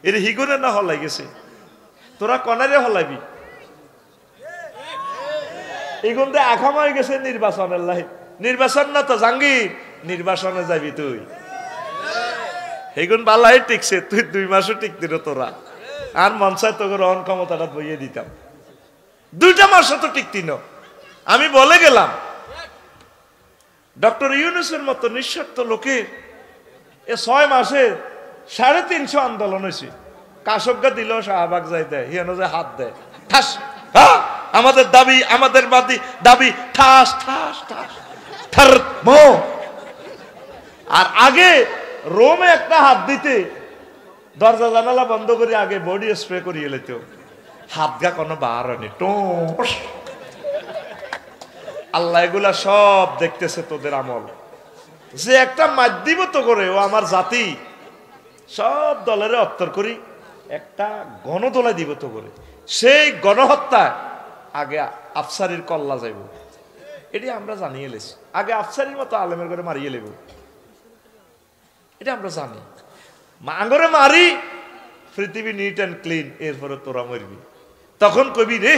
এর হিগুনে না হলাই গেছে, তোরা কনারে হলাইবি। এগুন দিয়ে আখাম হয়ে গেছে নির্বাচনের লাই। নির্বাচন না তো জাঙ্গির, নির্বাচনে যাবি তুই। এগুন বালাই টিকছে, তুই 2 মাসও টিকতি না তোরা। আর মনসায় তোকে রহন ক্ষমতাটা বইয়ে দিতাম, 2টা মাসও তো টিকতি না। আমি বলে গেলাম ডক্টর ইউনূসের মতো নিঃস্বার্থ লোকে 6 মাসে 350 আন্দোলন হয়েছে। কাশজ্ঞা দিল শাহবাগ যাই দেয়, হিয়ানো যায় হাত দেয়, ঠাস, হ্যাঁ আমাদের দাবি, আমাদের দাবি, ঠাস ঠাস ঠাস ঠার মো। আর আগে রোমে একটা হাত দিতে দরজা জানালা বন্ধ করে আগে বডি স্প্রে করিয়ে লেত, হাত গা কোনো বার হয়নি, টোস। আল্লাহ এগুলা সব দেখতেছে তোদের আমল। যে একটা মাধ্যমত করে ও আমার জাতি সব দলের অত্তর করি, একটা গণদোলা দিব তো করে, সেই গণহত্যা আগে আফসারির কল্লা যাইব, এটি আমরা জানিয়ে লেছি। আগে আফসারির মতো আলেমের করে মারিয়ে লেব, এটা আমরা জানি। মাঙ্গরে মারি, পৃথিবী নিট অ্যান্ড ক্লিন, এরপরে তোরা মরবি। তখন কবি রে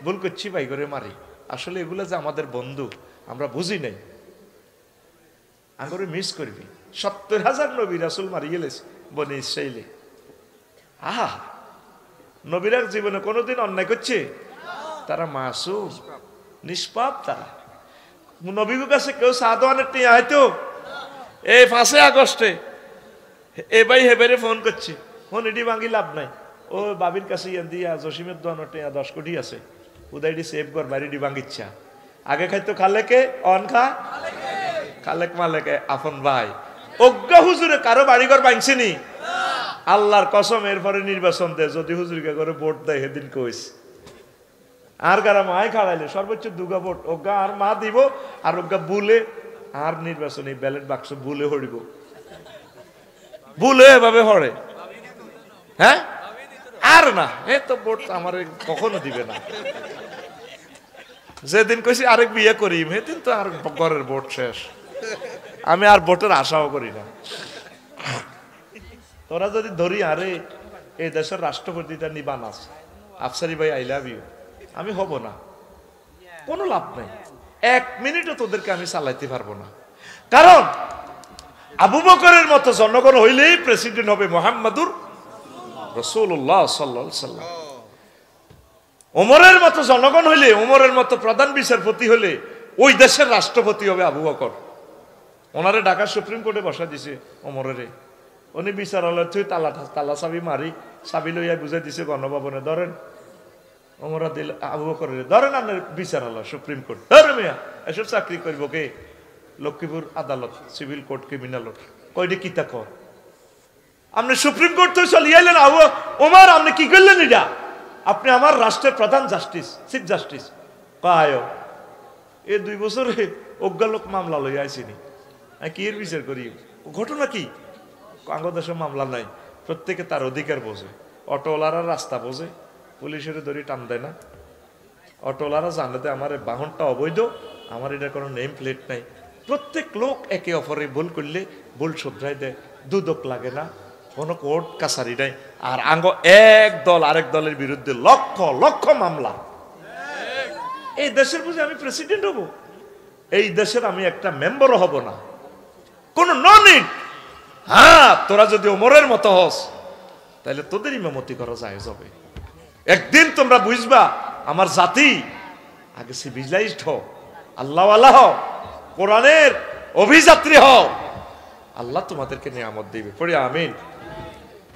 ভুল করছি ভাই করে মারি। আসলে এগুলো যে আমাদের বন্ধু আমরা বুঝি নাই, আঙ্গরে মিস করবি। 70,000 নবী রাসূল মারিয়ে লেছে বনি ইসরাইলে। আহা, নবীরা জীবনে কোনোদিন অন্যায় করছে? তারা মাসুম, নিষ্পাপ। তারা নবীর কাছে কেউ সাদওয়ানের টিয়া হয়তো এই 5 আগস্টে এ ভাই হেবেরে ফোন করছে, ফোন এটি ভাঙি লাভ নাই। ও বাবির কাছে দিয়া জসিমের দোয়ানোর টিয়া 10 কোটি আছে, উদয়টি সেভ কর, বাড়িটি ভাঙিচ্ছা। আগে খাইতো খালেকে অন খা, খালেক মালেকে আপন ভাই। অজ্ঞা হুজুরে কারো বাড়িঘর ভাঙছেনি? আল্লাহর কসম, এরপরে নির্বাচন দেয়, যদি হুজুরকে করে ভোট দেয় সেদিন কইস আর গারা মায় খাড়াইলে সর্বোচ্চ 2 ভোট অজ্ঞা আর মা দিব, আর অজ্ঞা বুলে আর নির্বাচনী ব্যালট বাক্স বুলে হরিব, বুলে এভাবে হরে। হ্যাঁ আর না, এ তো ভোট আমার কখনো দিবে না। যেদিন কইছি আরেক বিয়ে করি, সেদিন তো আর ঘরের ভোট শেষ। আমি আর ভোটের আশাও করি না। তোরা যদি ধরি আরে এই দেশের রাষ্ট্রপতিটা নিবা নাস, আফসারি ভাই আই লাভ ইউ, আমি হব না, কোনো লাভ নাই। 1 মিনিটও তোদেরকে আমি চালাইতে পারবো না। কারণ আবু বকরের মতো জনগণ হইলেই প্রেসিডেন্ট হবে মুহাম্মাদুর রাসূলুল্লাহ সাল্লাল্লাহু আলাইহি ওয়াসাল্লাম। ওমরের মতো জনগণ হইলে, ওমরের মতো প্রধান বিচারপতি হলে ওই দেশের রাষ্ট্রপতি হবে আবু বকর। ওনারে ঢাকা সুপ্রিম কোর্টে বসা দিছে ওমরেরে। উনি বিচারালয় তুই তালা চাবি মারি চাবি লইয়া বুঝাই দিছে গণভবনে, ধরেন ওমরা দিল আবু বকরের, ধরেন আপনার বিচারালয় সুপ্রিম কোর্ট, ধরে মিয়া এসব চাকরি করব কে? লক্ষ্মীপুর আদালত, সিভিল কোর্ট, ক্রিমিনাল কয়টি কিতা কর? আপনি সুপ্রিম কোর্ট তো চলিয়ে এলেন, আবু ওমর আপনি কি করলেন? এটা আপনি আমার রাষ্ট্রের প্রধান জাস্টিস, চিফ জাস্টিস। কায় এ 2 বছরে অজ্ঞালোক মামলা লইয়া আইসিনি, কি এর বিচার করি? ঘটনা কি? বাংলাদেশে মামলা নাই, প্রত্যেকে তার অধিকার বোঝে। অটোওয়ালারা রাস্তা বোঝে, পুলিশের ধরে টান দেয় না। অটোওয়ালারা জানলে আমার বাহনটা অবৈধ, আমার এটা কোনো নেম প্লেট নাই। প্রত্যেক লোক একে অপরে ভুল করলে ভুল শুধরাই দেয়, দুদক লাগে না, কোনো কোর্ট কাছারি নাই। আর আঙ্গ এক দল আরেক দলের বিরুদ্ধে লক্ষ লক্ষ মামলা। এই দেশের বুঝে আমি প্রেসিডেন্ট হব? এই দেশের আমি একটা মেম্বারও হব না, কোন নো নিড। হ্যাঁ, তোরা যদি ওমরের মতো হস তাহলে তোদের ইমামতি করা যায় যাবে। একদিন তোমরা বুঝবা আমার জাতি আগে সিভিলাইজড হও, আল্লাহওয়ালা হও, কোরআনের অভিযাত্রী হও, আল্লাহ তোমাদেরকে নিয়ামত দিবে। পড়ি আমিন।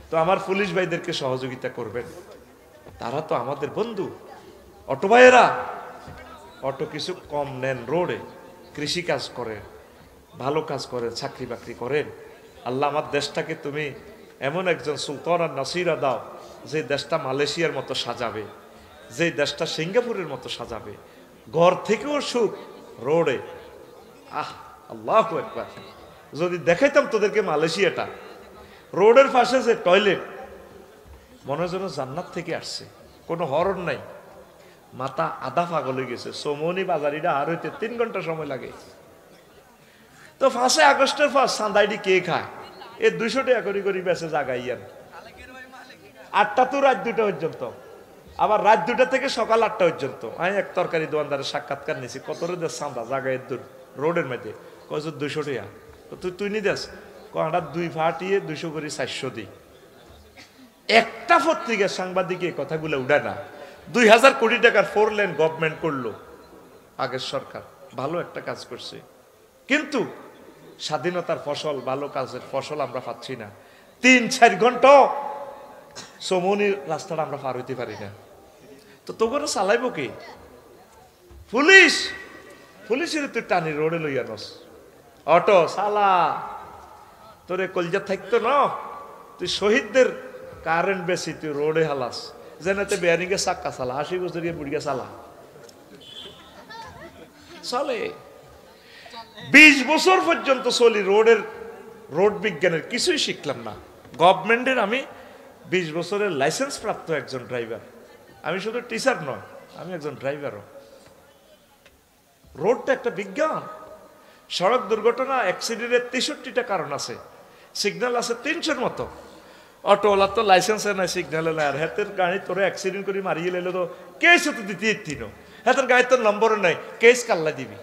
তো আমার পুলিশ ভাইদেরকে সহযোগিতা করবেন, তারা তো আমাদের বন্ধু। অটো ভাইয়েরা অটো কিছু কম নেন, রোডে কৃষি কাজ করেন, ভালো কাজ করেন, চাকরি বাকরি করেন। আল্লাহ আমার দেশটাকে তুমি এমন একজন সুলতান আর নাসিরা দাও, যে দেশটা মালয়েশিয়ার মতো সাজাবে, যে দেশটা সিঙ্গাপুরের মতো সাজাবে, ঘর থেকেও সুখ, রোডে। আহ আল্লাহু আকবার। যদি দেখাইতাম তোদেরকে মালয়েশিয়াটা, রোডের পাশে যে টয়লেট, মনে হয় যেন জান্নাত থেকে আসছে, কোনো হরণ নাই। মাথা আধা পাগল হয়ে গেছে। সোমনি বাজারিটা আর হইতে 3 ঘন্টা সময় লাগে। তো 5 আগস্টের পর সান্দাইডি কে খায়? এ 200 টাকা করে বেচে জাগাইয়ান। 8টা তো রাত 2টা পর্যন্ত, আবার রাত 2টা থেকে সকাল 8টা পর্যন্ত। আমি এক তরকারি দোকানদারের সাক্ষাৎকার নিয়েছি, কত রে দেশ চাঁদা জায়গায় দূর রোডের মধ্যে, কয়েছ 200 টাকা। তুই নি দেশ কটা 2 ফাটিয়ে 200 করে 400 দিই। একটা পত্রিকার সাংবাদিক এই কথাগুলো উড়ায় না। 2000 কোটি টাকার 4 লেন গভর্নমেন্ট করলো আগের সরকার, ভালো একটা কাজ করছে, কিন্তু স্বাধীনতার ফসল, ভালো কাজের ফসল আমরা পাচ্ছি না। 3-4 ঘন্টা সমনির রাস্তাটা আমরা পার হইতে পারি না। তো তোকে চালাইব কি? পুলিশ। পুলিশের তুই টানি রোডে লইয়া নস, অটো সালা তোরে কলজা থাকতো না, তুই শহীদদের কারেন্ট বেশি, তুই রোডে হালাস যেনাতে বেয়ারিংয়ে চাক্কা চালা, 80 বছর বুড়িয়া চালা চলে। 20 বছর পর্যন্ত চলি রোডের, রোড বিজ্ঞানের কিছুই শিখলাম না। গভর্নমেন্টের আমি 20 বছরের লাইসেন্স প্রাপ্ত একজন ড্রাইভার। আমি শুধু টিচার নয়, আমি একজন ড্রাইভারও। রোডটা একটা বিজ্ঞান। সড়ক দুর্ঘটনা অ্যাক্সিডেন্টের 63টা কারণ আছে, সিগন্যাল আছে 300-র মতো। অটোওয়ালার তো লাইসেন্সে নাই, সিগন্যালে নাই, আর হাতের গাড়ি তোরে অ্যাক্সিডেন্ট করে মারিয়ে লেলে তো কেস তো দিতে ইত্তিনো, হাতের গাড়ির তোর নম্বরও নাই, কেস কাল্লা দিবি।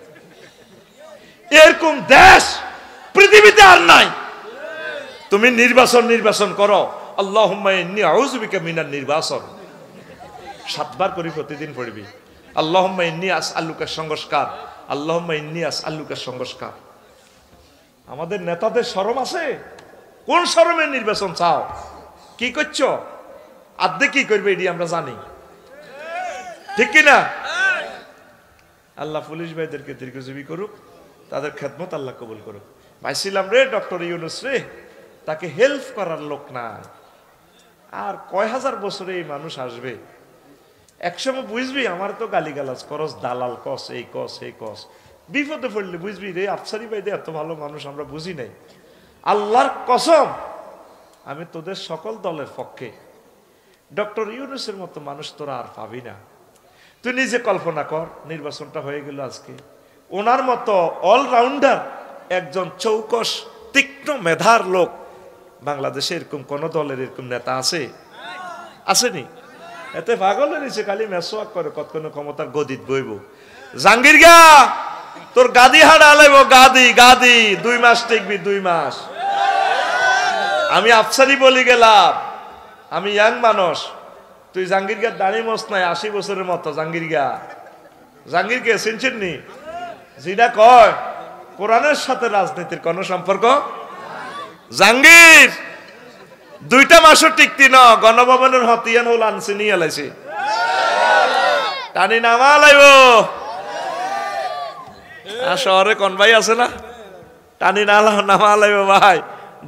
এরকম দেশ পৃথিবীতে আর নাই। তুমি নির্বাচন করো, আল্লাহুম্মা ইন্নী আউযু বিকা মিনান নির্বাচন 7 বার করে প্রতিদিন পড়বি। আল্লাহুম্মা ইন্নী আসআলুকা সংস্কার, আল্লাহুম্মা ইন্নী আসআলুকা সংস্কার। আমাদের নেতাদের শরম আছে? কোন শরমের নির্বাচন চাও? কি করছো? আদে কি করবে এটি আমরা জানি, ঠিক কিনা? আল্লাহ পুলিশ ভাইদেরকে দীর্ঘজীবী করুক, তাদের খেদমত আল্লাহ কবুল করুক। পাইছিলাম রে ডক্টর ইউনূস রে, তাকে হেল্প করার লোক নাই। আর কয় হাজার বছরে এই মানুষ আসবে, একসময় বুঝবি আমার তো গালিগালাজ করস, দালাল কস, এই কস এই কস, বিপদে পড়লে বুঝবি রে আফসারি ভাই এত ভালো মানুষ আমরা বুঝি নাই। আল্লাহর কসম আমি তোদের সকল দলের পক্ষে, ডক্টর ইউনূসের মতো মানুষ তোরা আর পাবি না। তুই নিজে কল্পনা কর, নির্বাচনটা হয়ে গেল আজকে, ওনার মতো অলরাউন্ডার একজন চৌকস তীক্ষ্ণ মেধার লোক বাংলাদেশে এরকম কোন দলের এরকম নেতা আছে? আসেনি? এতে পাগলের নিচে খালি মেসোয়াক করে, কতক্ষণ ক্ষমতার গদিত বইব। জাঙ্গির গা তোর গাদি হাড় আলাইব, গাদি গাদি 2 মাস টিকবি, 2 মাস। আমি আফসারি বলি গেলাম, আমি ইয়াং মানুষ, তুই জাঙ্গির গা দাঁড়ি মস নাই 80 বছরের মতো। জাঙ্গির গা, জাঙ্গির কে চিনছেন নি? যেটা কয় কোরআনের সাথে রাজনীতির কোন সম্পর্ক। জাঙ্গির 2টা মাসও টিকতি ন, গণভবনের হতিয়ান হল আনছে নিয়ে এলাইছে, টানি নামা লাইব। আর শহরে কোন ভাই আছে না, টানি নামা লাইব ভাই,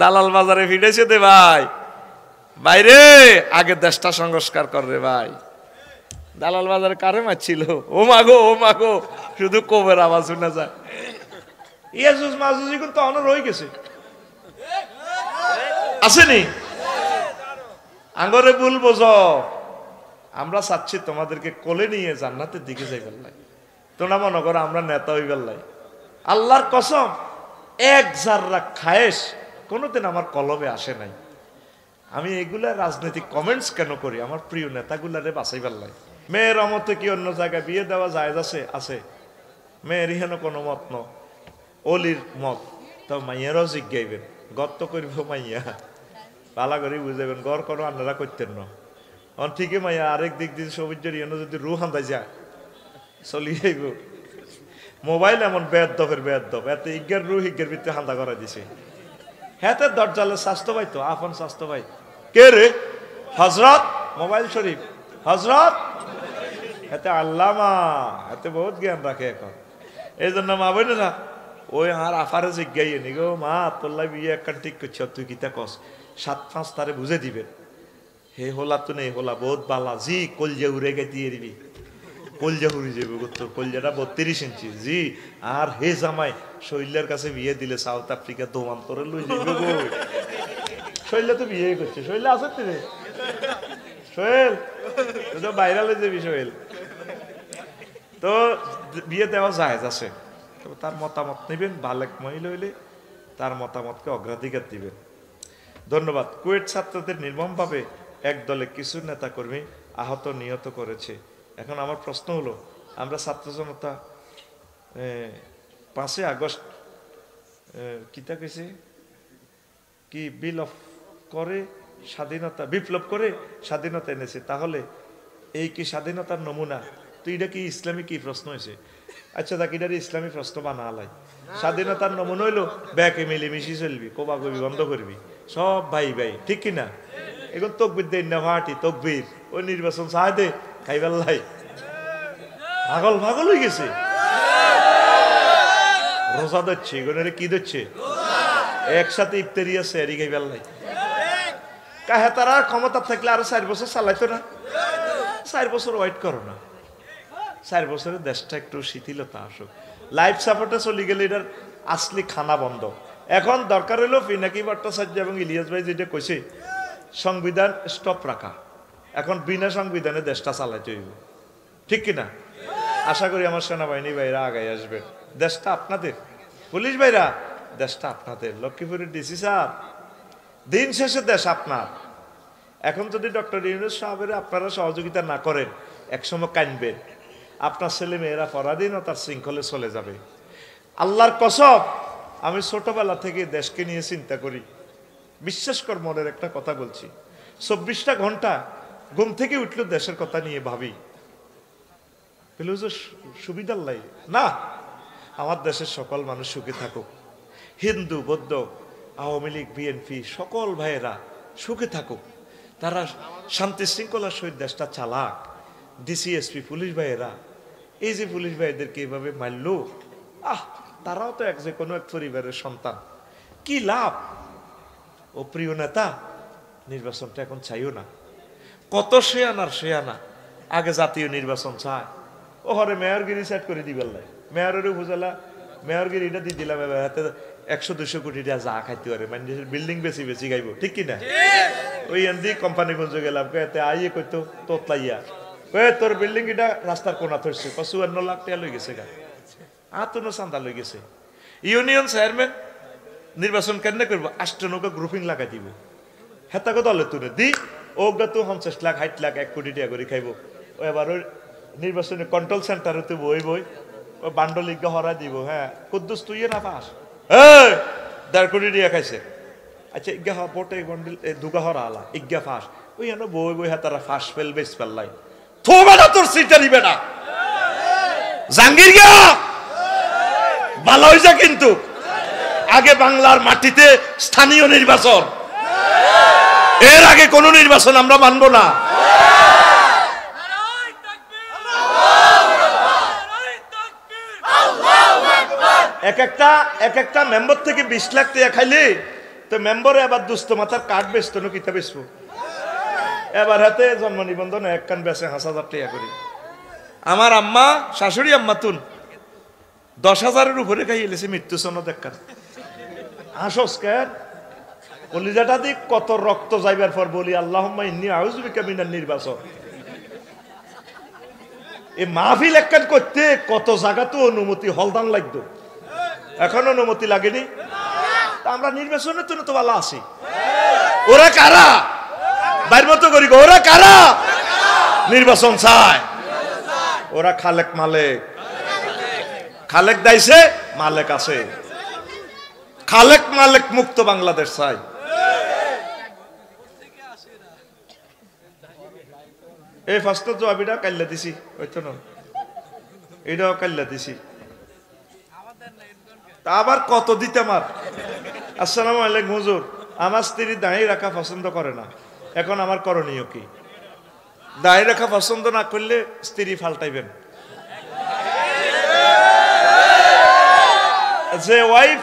দালাল বাজারে ফিরেছে দে ভাই। বাইরে আগে দেশটা সংস্কার কর রে ভাই। দালাল বাজারে কারে মারছিল, ও মাগো ও মাগো, শুধু কোবের আওয়াজ শোনা যায়। ইয়াজুজ মাজুজ এখন তো অন রয়ে গেছে, আসেনি? আঙ্গরে ভুল বোঝো, আমরা চাচ্ছি তোমাদেরকে কোলে নিয়ে জান্নাতের দিকে যাইবার লাই। তোমরা মনে করো আমরা নেতা হইবার লাই। আল্লাহর কসম, 1 জাররা খায়েশ কোনোদিন আমার কলবে আসে নাই। আমি এগুলা রাজনৈতিক কমেন্টস কেন করি? আমার প্রিয় নেতাগুলারে বাঁচাইবার লাই। মেয়ের অমতে কি অন্য জায়গায় বিয়ে দেওয়া জায়েজ আছে? আছে। মেয়ের হেন কোনো মত ন, অলির মত তো মাইয়ারও জিজ্ঞাইবেন, গর্ত করব মাইয়া, পালা করে বুঝাবেন, গড় কোনো আন্নারা করতেন না। ঠিকই মাইয়া আরেক দিক দিয়ে সবুজের ইয়ে যদি রু হান্দাই যায় চলি যাইব। মোবাইল এমন বেদবের বেদব, এত ইজ্ঞার রু হিজ্ঞের ভিতরে হান্দা করা দিছে। হ্যাঁ দরজালে স্বাস্থ্য ভাই তো আপন স্বাস্থ্য ভাই কে রে? হজরত মোবাইল শরীফ হজরত, এতে আল্লামা, এতে বহুত জ্ঞান রাখে এখন। এই জন্য মা বই না ওই আর আফারে জিজ্ঞাই নি গো, মা তোল্লাই বিয়ে একখান ঠিক করছ, তুই কিতা কস 7-5 তারে বুঝে দিবেন। হে হোলা তো নেই হোলা বহুত বালা, জি কলজা উড়ে গে দিয়ে দিবি, কলজা উড়ে যাবে তোর কলজাটা 32 ইঞ্চি জি। আর হে জামাই শৈলের কাছে বিয়ে দিলে সাউথ আফ্রিকা দোমান্তরে লই যাবে গো। শৈলে তো বিয়ে করছে, শৈলে আছে রে সোহেল, তো বাইরে লই যাবি সোহেল। তো বিয়ে দেওয়া জায়েজ আছে, তবে তার মতামত নেবেন, বালেক মহিলা হইলে তার মতামতকে অগ্রাধিকার দিবেন। ধন্যবাদ। কুয়েট ছাত্রদের নির্মমভাবে একদলে কিছু নেতাকর্মী আহত নিহত করেছে। এখন আমার প্রশ্ন হলো, আমরা ছাত্র জনতা 5 আগস্ট কিতা কইছে কি বিপ্লব করে স্বাধীনতা এনেছে, তাহলে এই কি স্বাধীনতার নমুনা? তো এটা কি ইসলামী কি প্রশ্ন হয়েছে? আচ্ছা দেখ, এটার ইসলামী প্রশ্ন বানালাই। স্বাধীনতার নমুনা হইলো ব্যাকে মিলেমিশি চলবি, কোবাকবি বন্ধ করবি, সব ভাই ভাই, ঠিক কিনা? এখন তকবির দেন না ভাটি তকবির, ওই নির্বাচন চাই দে খাইবেল্লাই পাগল পাগল হয়ে গেছে। রোজা ধরছে, এগুলো কি ধরছে? একসাথে ইফতারি আছে এরি খাইবেল্লাই। কাহে তারা ক্ষমতা থাকলে আরো 4 বছর চালাইতো না? 4 বছর ওয়েট করো না, 4 বছরের দেশটা একটু শিথিলতা আসুক। লাইফ সাপোর্টে চলে গেলে এটার আসলি খানা বন্ধ। এখন দরকার হলো পিনাকি ভট্টাচার্য এবং ইলিয়াস ভাই যেটা কইছে, সংবিধান স্টপ রাখা। এখন বিনা সংবিধানে দেশটা চালাইতে হইব, ঠিক কিনা? আশা করি আমার সেনাবাহিনী ভাইরা আগায় আসবে। দেশটা আপনাদের, পুলিশ ভাইরা দেশটা আপনাদের, লক্ষ্মীপুরের ডিসি স্যার, দিন শেষে দেশ আপনার। এখন যদি ডক্টর ইউনূস সাহেবের আপনারা সহযোগিতা না করেন, একসময় কানবেন, আপনার ছেলে মেয়েরা পরাধীনতার শৃঙ্খলে চলে যাবে। আল্লাহর কসম, আমি ছোটবেলা থেকে দেশকে নিয়ে চিন্তা করি। বিশ্বাস কর, মনের একটা কথা বলছি, 24টা ঘন্টা ঘুম থেকে উঠলো দেশের কথা নিয়ে ভাবি। সুবিধার লাই না, আমার দেশের সকল মানুষ সুখে থাকুক, হিন্দু বৌদ্ধ আওয়ামী লীগ বিএনপি সকল ভাইয়েরা সুখে থাকুক, তারা শান্তি শৃঙ্খলার সহিত দেশটা চালাক। ডিসিএসপি পুলিশ ভাইয়েরা, এই যে পুলিশ ভাইদেরকে এইভাবে মারল, তারাও তো যে কোনো এক পরিবারের সন্তান, কি লাভ? ও প্রিয় নেতা, নির্বাচনটা এখন চাইও না। কত সে আনা আগে জাতীয় নির্বাচন চায়, ও হরে মেয়রগিরি সেট করে দিবেন, মেয়রের উপজেলা মেয়রগিরিটা দিয়ে দিলাম, হাতে 100-200 কোটি টাকা যা খাইতে পারে, মানে বিল্ডিং বেশি খাইব, ঠিক কিনা? ওই এমনি কোম্পানিগঞ্জ গেলাম, এতে আইয়ে কইতো তোতলাইয়া, তোর বিল্ডিং এটা রাস্তার কোনা ধরছে, 54 লাখ টাকা লই গেছে, গা আতনো চান্দা লই গেছে। ইউনিয়ন চেয়ারম্যান নির্বাচন কেন করবো? 8 নৌকা গ্রুপিং লাগাই দিব, হেতাকে দলে তুলে দি, ও গা তো 50 লাখ 60 লাখ 1 কোটি টাকা করে খাইব। ও এবার ওই নির্বাচনে কন্ট্রোল সেন্টার হতে বই ও বান্ডল ইজ্ঞা হরা দিব। হ্যাঁ, কুদ্দুস তুই না পাস, 1.5 কোটি টাকা খাইছে। আচ্ছা, ইজ্ঞা বোটে বন্ডল দুগা হরা আলা ইজ্ঞা ফাঁস, ওই এনে বই হাতারা ফাঁস ফেল বেশ পেল্লাই থোবা না, তোর সিটটা নিবে না। জাহাঙ্গীর গা ভালো হয়েছে, কিন্তু আগে বাংলার মাটিতে স্থানীয় নির্বাচন, এর আগে কোন নির্বাচন আমরা মানব না। এক একটা মেম্বার থেকে 20 লাখ টাকা খাইলে তো মেম্বারে আবার দুস্থ মাথার কার্ড বেচতো না, কিতা বেচবো? এবার হাতে জন্ম নিবন্ধন 1 কান বেচে 5,000 টাকা করি। আমার আম্মা, শাশুড়ি আম্মা তুন 10,000-এর উপরে খাইয়েছে মৃত্যু সনদ 1 কান। হাসস কেন? কলিজাটা দিক কত রক্ত যাইবার পর বলি আল্লাহুম্মা ইন্নী আউযু বিকা মিনান নির্বাচন। এই মাহফিল 1 কান করতে কত জায়গা তো অনুমতি হলদান লাগতো, এখন অনুমতি লাগেনি। আমরা নির্বাচনের জন্য তো ভালো আছি। ওরা কারা? বাইর মতো করি, ওরা কারা নির্বাচন চায়? ওরা খালেক মালেক, খালেক দাইছে মালেক আছে, খালেক মালেক মুক্ত বাংলাদেশ চাই। এই ফার্স্ট জবাবিটা কাল্লা দিছি, ওইতো না, এটাও কাল্লা দিছি। তা আবার কত দিতে আমার? আসসালামু আলাইকুম হুজুর, আমার স্ত্রী দাঁড়িয়ে রাখা পছন্দ করে না, এখন আমার করণীয় কি? দাঁড়িয়ে রাখা পছন্দ না করলে স্ত্রী ফাল্টাইবেন। যে ওয়াইফ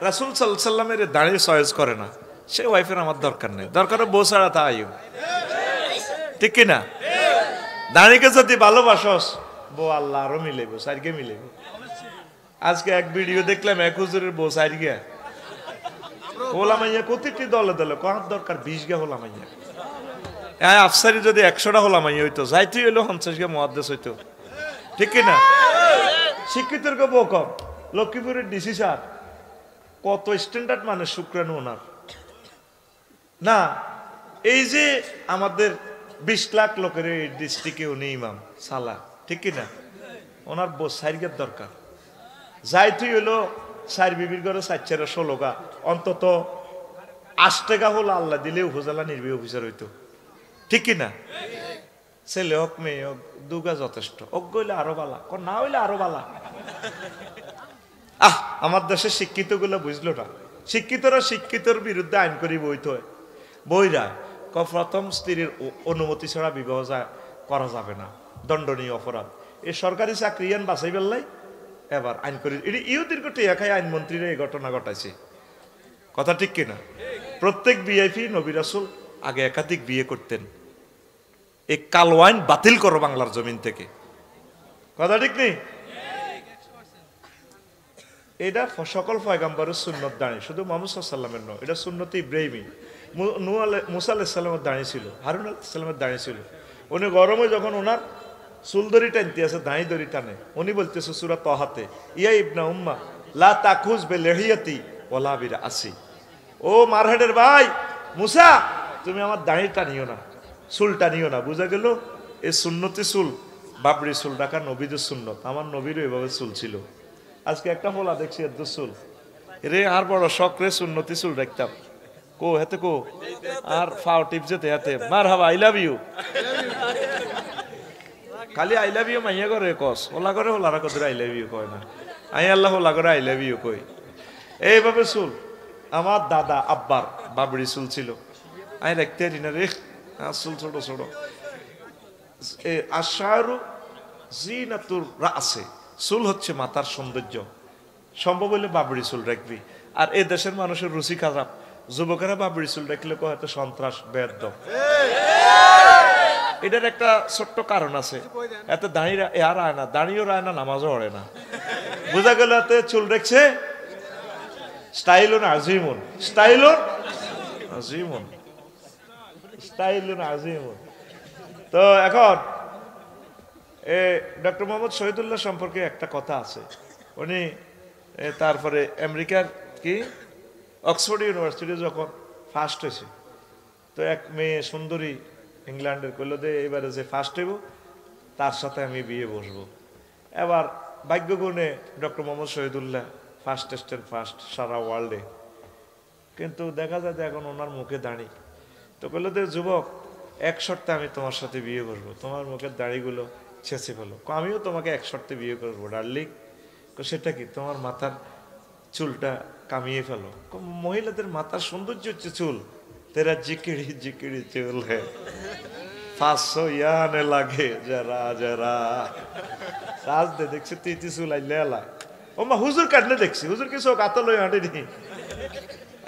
রাসূল সাল্লাল্লাহু আলাইহি সাল্লামের দাঁড়িয়ে চয়েস করে না, সে ওয়াইফের আমার দরকার নেই, দরকার বউ ছাড়া তা আইও, ঠিক কিনা? দাঁড়িয়ে যদি ভালোবাসস, বউ আল্লাহ আরো মিলেব, সাইডকে মিলেব। আজকে এক ভিডিও দেখলাম, এক হুজুরের বউ সাইড গিয়া হোলা মাইয়া, প্রতিটি দলে দলে কার দরকার 20 গা হোলা মাইয়া। হ্যাঁ, আফসারি যদি 100টা হোলা মাইয়া হইতো, যাইতে হইলো 50 গা মুহাদ্দিস হইতো, ঠিক কিনা? শিক্ষিতের কে বউ কম। লক্ষ্মীপুরের ডিসি স্যার কত স্ট্যান্ডার্ড মানুষ, শুক্রাণু ওনার না, এই যে আমাদের 20 লাখ লোকের এই ডিস্ট্রিক্টে উনি ইমাম সালা, ঠিক কিনা? ওনার সাইরগের দরকার। যাই তুই হলো সাইর বিবির ঘরে 416 গা, অন্তত 8 টাকা হলো আল্লাহ দিলে উপজেলা নির্বাহী অফিসার হইতো, ঠিক কিনা? ছেলে হোক মেয়ে হোক দুগা যথেষ্ট, অজ্ঞ হইলে আরো বালা, না হইলে আরো বালা। আমার দেশের শিক্ষিত গুলো বুঝলো না, শিক্ষিতরা শিক্ষিতর বিরুদ্ধে আইন করি বইতে হয়, বইরা প্রথম স্ত্রীর অনুমতি ছাড়া বিবাহ করা যাবে না, দণ্ডনীয় অপরাধ। এই সরকারি চাকরিয়ান বাছাই বেললাই এবার আইন করি, এটি ইহুদির টিয়া খাই আইনমন্ত্রীরা এই ঘটনা ঘটাইছে, কথা ঠিক কিনা? প্রত্যেক ভিআইপি নবী রাসূল আগে একাধিক বিয়ে করতেন। এই কালো আইন বাতিল করো বাংলার জমিন থেকে, কথা ঠিক নেই? এটা সকল পয়গম্বরের সুন্নত দাঁড়ি, শুধু মুহাম্মদ সাল্লাল্লাহু আলাইহি ওয়াসাল্লামের নয়, এটা সুন্নত ইব্রাহিমী। মুসা আলাইহিস সালামের দাঁড়ি ছিল, হারুন আলাইহিস সালামের দাঁড়ি ছিল। উনি গরমে যখন ওনার চুলদড়ি টানতে আছে, দাঁড়ি দড়ি টানে, উনি বলতেছে সূরা তাহাতে, ইয়া ইবনা উম্মা লা তাকুজ বিলিহিয়াতি ওয়ালা বিরাসি, ও মারহেডের ভাই মুসা, তুমি আমার দাঁড়ি টানিও না, চুল টানিও না। বুঝা গেল এই সুন্নতি চুল, বাবরি চুল ডাকা নবীদের সুন্নত। আমার নবীরও এভাবে চুল ছিল। আজকে একটা ফোলা দেখছি এত চুল রে, আর বড় শখ রে সুন্নতি চুল রাখতাম, কো হেতে কো আর ফাও টিপ যেতে হাতে মার হাবা আই লাভ ইউ, খালি আই লাভ ইউ মাইয়া করে কস, ওলা করে ওলারা কত আই লাভ ইউ কয় না, আই আল্লাহ ওলা করে আই লাভ ইউ কই। এইভাবে চুল আমার দাদা আব্বার বাবরি চুল ছিল, আমি রাখতে পারি না রে, চুল ছোট ছোট। আশারু জিনাতুর রাসে, চুল হচ্ছে মাথার সৌন্দর্য, সম্ভব হলে বাবরি চুল রাখবি। আর এই দেশের মানুষের রুচি খারাপ, যুবকেরা বাবরি চুল রাখলে হয়তো সন্ত্রাস বেয়াদব। এটার একটা ছোট্ট কারণ আছে, এত দাঁড়িয়ে আর আয় না, দাঁড়িয়েও রায় না, নামাজও পড়ে না। বোঝা গেল এতে চুল রেখছে স্টাইলুন আজিমুন, স্টাইলুন আজিমুন, স্টাইলুন আজিমুন। তো এখন ডক্টর মোহাম্মদ শহীদুল্লাহ সম্পর্কে একটা কথা আছে। উনি তারপরে আমেরিকার কি অক্সফোর্ড ইউনিভার্সিটি যখন ফার্স্ট হয়েছে, তো এক মেয়ে সুন্দরী ইংল্যান্ডের কইল দে এবারে যে ফার্স্ট হইব তার সাথে আমি বিয়ে বসবো। এবার ভাগ্যগুণে ডক্টর মোহাম্মদ শহীদুল্লাহ ফার্স্টেস্টের ফার্স্ট সারা ওয়ার্ল্ডে, কিন্তু দেখা যায় যে এখন ওনার মুখে দাঁড়ি। তো কইল দে যুবক, এক শর্তে আমি তোমার সাথে বিয়ে করবো, তোমার মুখের দাড়িগুলো ছেঁচে ফেলো। আমিও তোমাকে এক শর্তে বিয়ে করবো ডার্লিং। সেটা কি? তোমার মাথার চুলটা কামিয়ে ফেলো। মহিলাদের মাথার সৌন্দর্য হচ্ছে চুল, তেরা জিকিড়ি জিকিড়ি চুল হে 500 ইয়ানে লাগে যারা যারা রাজ দে দেখছি তিতি চুল আইলে এলায়। ও মা হুজুর কাটলে দেখছি, হুজুর কিছু কাতল হয়ে হাঁটেনি,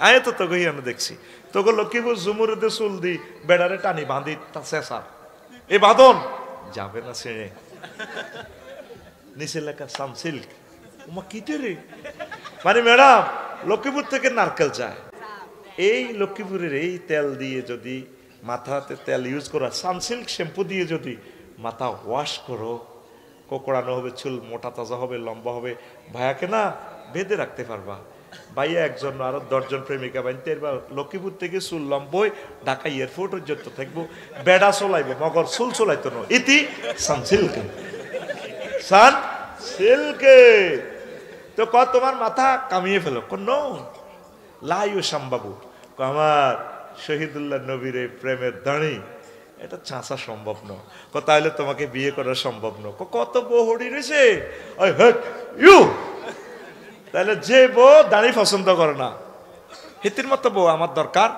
আয় তো তোকে আমি দেখছি। তোকে লক্ষ্মীপুর জুমুরিতে চুল দি বেড়ারে টানি বাঁধি শেষার এ বাঁধন যাবে না ছেড়ে, নিচে লেখা সানসিল্ক। ওমা কিটে রে, মানে ম্যাডাম লক্ষ্মীপুর থেকে নারকেল যায়, এই লক্ষ্মীপুরের এই তেল দিয়ে যদি মাথাতে তেল ইউজ করা, সানসিল্ক শ্যাম্পু দিয়ে যদি মাথা ওয়াশ করো, কোকড়ানো হবে, চুল মোটা তাজা হবে, লম্বা হবে, ভাইয়াকে না বেঁধে রাখতে পারবা। ভাইয়া একজন আরো 10 জন প্রেমিকা বানতে এরবা লক্ষ্মীপুর থেকে চুল লম্বই ঢাকা এয়ারপোর্ট পর্যন্ত থাকবো, বেড়া চলাইবো, মগর চুল চলাইতো না। ইতি সানসিল্কে, সানসিল্কে। তো ক তোমার মাথা কামিয়ে ফেলো, কোন লাইও সম্বাবু, আমার শহীদুল্লাহ নবীর এই প্রেমের দাঁড়ি এটা ছাঁচা সম্ভব নয়, তাহলে তোমাকে বিয়ে করা সম্ভব নয়। কত বহড়ি রয়েছে, তাহলে যে বউ দাঁড়ি পছন্দ করে না, হিতির মতো বউ আমার দরকার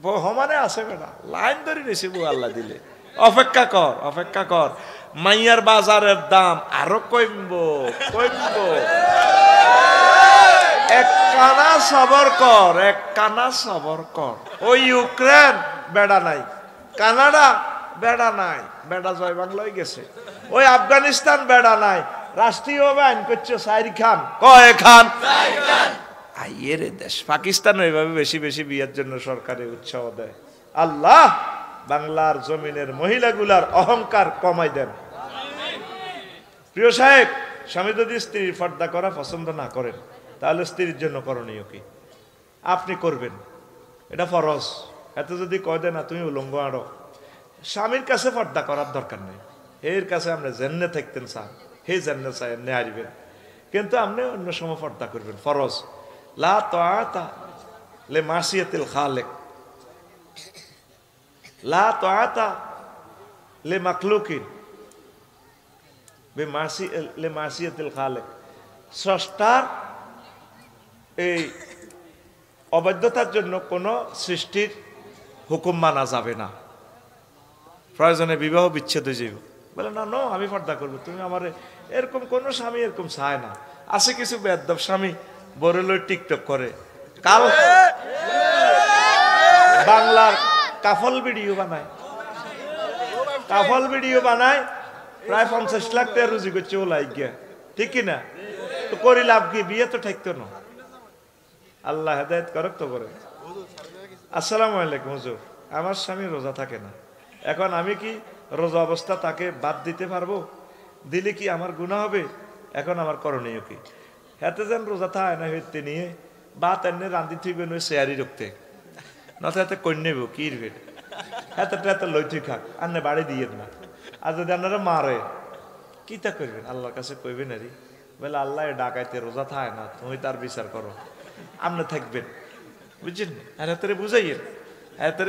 বউ সমানে আছে বেটা, লাইন ধরে রয়েছে বউ আল্লাহ দিলে। অপেক্ষা কর, অপেক্ষা কর, মাইয়ার বাজারের দাম আরো কমবো কমবো, এক কানা সবর কর, এক কানা সবর কর। ওই ইউক্রেন বেড়া নাই, কানাডা বেড়া নাই, বেড়া জয় বাংলায় গেছে। ওই আফগানিস্তান বেড়া নাই, রাষ্ট্রীয়ভাবে আইন করছে সাইর খান, কয় খান আইয়ের দেশ। পাকিস্তান ওইভাবে বেশি বেশি বিয়ের জন্য সরকারে উৎসাহ দেয়। আল্লাহ বাংলার জমিনের মহিলাগুলার অহংকার কমাই দেন। প্রিয় সাহেব, স্বামী যদি স্ত্রীর পর্দা করা পছন্দ না করেন, তাহলে স্ত্রীর জন্য করণীয় কি? আপনি করবেন, এটা ফরজ। এত যদি কয় দেয় না তুমি উলঙ্গ আড়ো, স্বামীর কাছে পর্দা করার দরকার নেই, এর কাছে আপনি জেন্নে থাকতেন চান, হে জেন্নে চাই এনে আসবেন, কিন্তু আপনি অন্য সময় পর্দা করবেন। ফরজ লা তাআতা লে মাসিয়াতিল খালিক, লা তাআতা লে মাখলুকিন লে মাসিয়াতিল খালিক। স্রষ্টার এই অবাধ্যতার জন্য কোন সৃষ্টির হুকুম মানা যাবে না। প্রয়োজনে বিবাহ বিচ্ছেদ হয়ে যাবে, বলে না নো আমি পর্দা করবো, তুমি আমার এরকম কোন স্বামী এরকম চায় না। আছে কিছু বেয়াদব স্বামী বরেলই টিকটক করে, কাল বাংলার কাফল ভিডিও বানায়, কাফল ভিডিও বানায়, প্রায় 50 লাখ টাকা রুজি করছে ও লাইক গিয়া, ঠিক কিনা? তো করি লাভ কি, বিয়ে তো ঠেকতো না। আল্লাহ হেদায়েত করক তো করে। আসসালামু আলাইকুম হুজুর, আমার স্বামী রোজা থাকে না, এখন আমি কি রোজা অবস্থা তাকে বাদ দিতে পারবো? দিলে কি আমার গুনাহ হবে? এখন আমার করণীয় কি? হাতে যেন রোজা থাকে না হইতে নিয়ে বাত এনে রান্ধি থইবেন ওই শেয়ারি রক্তে, নতে হাতে কই নেব কি হাতে হাতে লই থুই খাক, আন্নে বাড়ি দিয়ে না। আর যদি আপনারা মারে কি তা করবেন? আল্লাহর কাছে কইবেন আরে বলে আল্লাহ ডাকাইতে রোজা থাকে না, তুমি তার বিচার করো, আপনি থাকবেন, বুঝছেন? আর হাতে বুঝাইয়েন, হাতে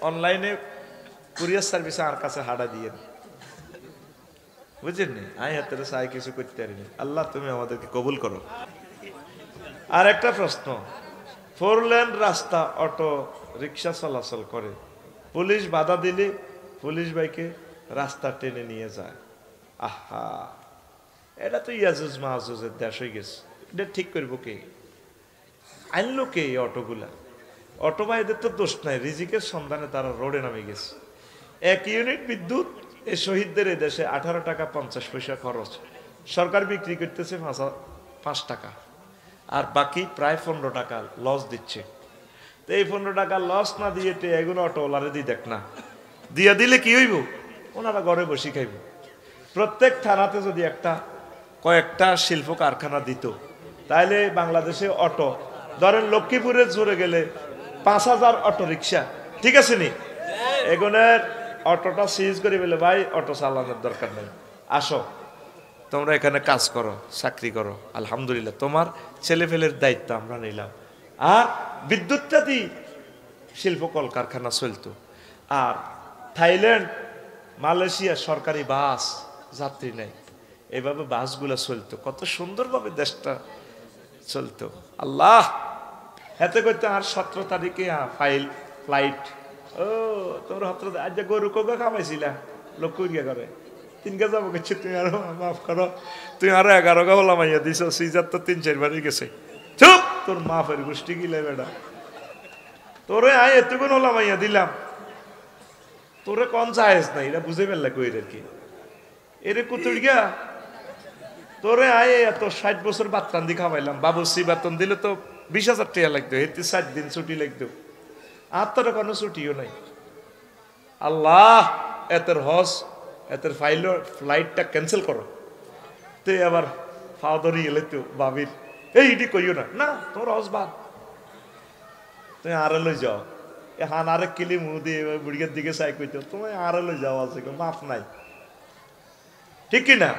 অনলাইনে কুরিয়ার সার্ভিসে আর কাছে হাডা দিয়ে, বুঝছেন নি? আমি হাতে চাই কিছু করতে পারিনি। আল্লাহ তুমি আমাদেরকে কবুল করো। আর একটা প্রশ্ন, 4 লেন রাস্তা, অটো রিক্সা চলাচল করে, পুলিশ বাধা দিলে পুলিশ বাইকে রাস্তা টেনে নিয়ে যায়। আহা, এটা তো ইয়াজুজ মাহাজুজের দেশ হয়ে গেছে, এটা ঠিক করবো কে? আনলো কে এই অটোগুলা? অটো ভাইদের তো দোষ নাই, রিজিকের সন্ধানে তারা রোডে নামে গেছে। 1 ইউনিট বিদ্যুৎ এই শহীদদের এই দেশে 18 টাকা 50 পয়সা খরচ, সরকার বিক্রি করতেছে 5 টাকা, আর বাকি প্রায় 15 টাকা লস দিচ্ছে। তো এই 15 টাকা লস না দিয়ে এগুলো অটোওয়ালারে দিয়ে দেখ না, দিয়ে দিলে কি হইব? ওনারা ঘরে বসে খাইব। প্রত্যেক থানাতে যদি কয়েকটা শিল্প কারখানা দিত, তাহলে বাংলাদেশে অটো, ধরেন লক্ষ্মীপুরে জোরে গেলে 5000 অটো রিক্সা, ঠিক আছে নি? এগুনের অটোটা সিজ করে বলে ভাই অটো চালানোর দরকার নেই, আসো তোমরা এখানে কাজ করো, চাকরি করো, আলহামদুলিল্লাহ তোমার ছেলে ফেলের দায়িত্ব আমরা নিলাম। আর বিদ্যুৎটা দিই শিল্প কলকারখানা চলতো। আর থাইল্যান্ড, মালয়েশিয়া সরকারি বাস, যাত্রী নেই, এভাবে বাসগুলো চলতো, কত সুন্দরভাবে দেশটা চলতো। আল্লাহ হাতে করতে। আর 17 তারিখে ফ্লাইট, ও তোমরা আজ গরু কোগা খামাইছিলা লোক করিয়া করে 3 গা যাবো গেছে, তুমি আরো মাফ করো, তুমি আরো 11 গা হলা মাইয়া দিছ, সিজার তো 3-4 বারই গেছে। চুপ, তোর মাফের গোষ্ঠী গিলে বেড়া, তোরে আয় এতগুণ হলা মাইয়া দিলাম, তোরে কোন চাইস না, এটা বুঝে ফেললা কই আর কি এরে কুতুর গিয়া, তোরে আয় এত 60 বছর বাত্রান দি খাওয়াইলাম, বাবুসি বেতন দিলে তো 20,000 টাকা লাগতো, এতে 60 দিন ছুটি লাগতো, আর তোর কোনো ছুটিও নাই। আল্লাহ এতের হজ, এতের ফ্লাইটটা ক্যান্সেল করো। তে আবার ফাও ধরি এলে তো বাবির এইটি কইও না, না তোর হজ বাদ, তুমি আরে লই যাও, হান আরেক কিলি মুহ দিয়ে বুড়িয়ার দিকে চাই কইতো, তুমি আরে লই যাও, আছে মাফ নাই, ঠিক কিনা?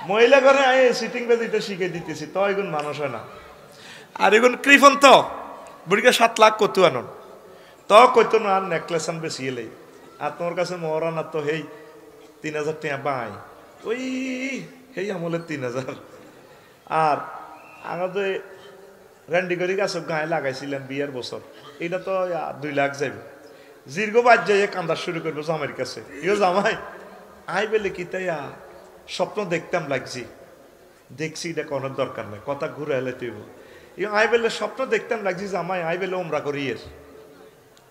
মহিলা ঘরে আয় সিটিং বেজিটা শিখে দিতেছি, তো এগুন মানুষ হয় না। আর এগুন কৃপন তো বুড়িকে 7 লাখ কত আনন, তো কইতো না আর নেকলেস আন বেশি এলেই, আর তোমার কাছে মহারানা তো হেই 3000 টাকা পাই, ওই হেই আমলের 3000। আর আমাদের র্যান্ডিগরি গাছ গায়ে লাগাইছিলেন বিয়ের বছর, এটা তো 2 লাখ যাবে। দীর্ঘ বাদ যাই কান্দা শুরু করবো জামাইয়ের কাছে, ইও জামাই আই বেলে কি তাই স্বপ্ন দেখতাম লাগছি, দেখছি এটা কোনো দরকার নাই, কথা ঘুরে এলে তুই আই বেলে স্বপ্ন দেখতাম লাগছি, জামাই আই বেলে ওমরা করিয়ের,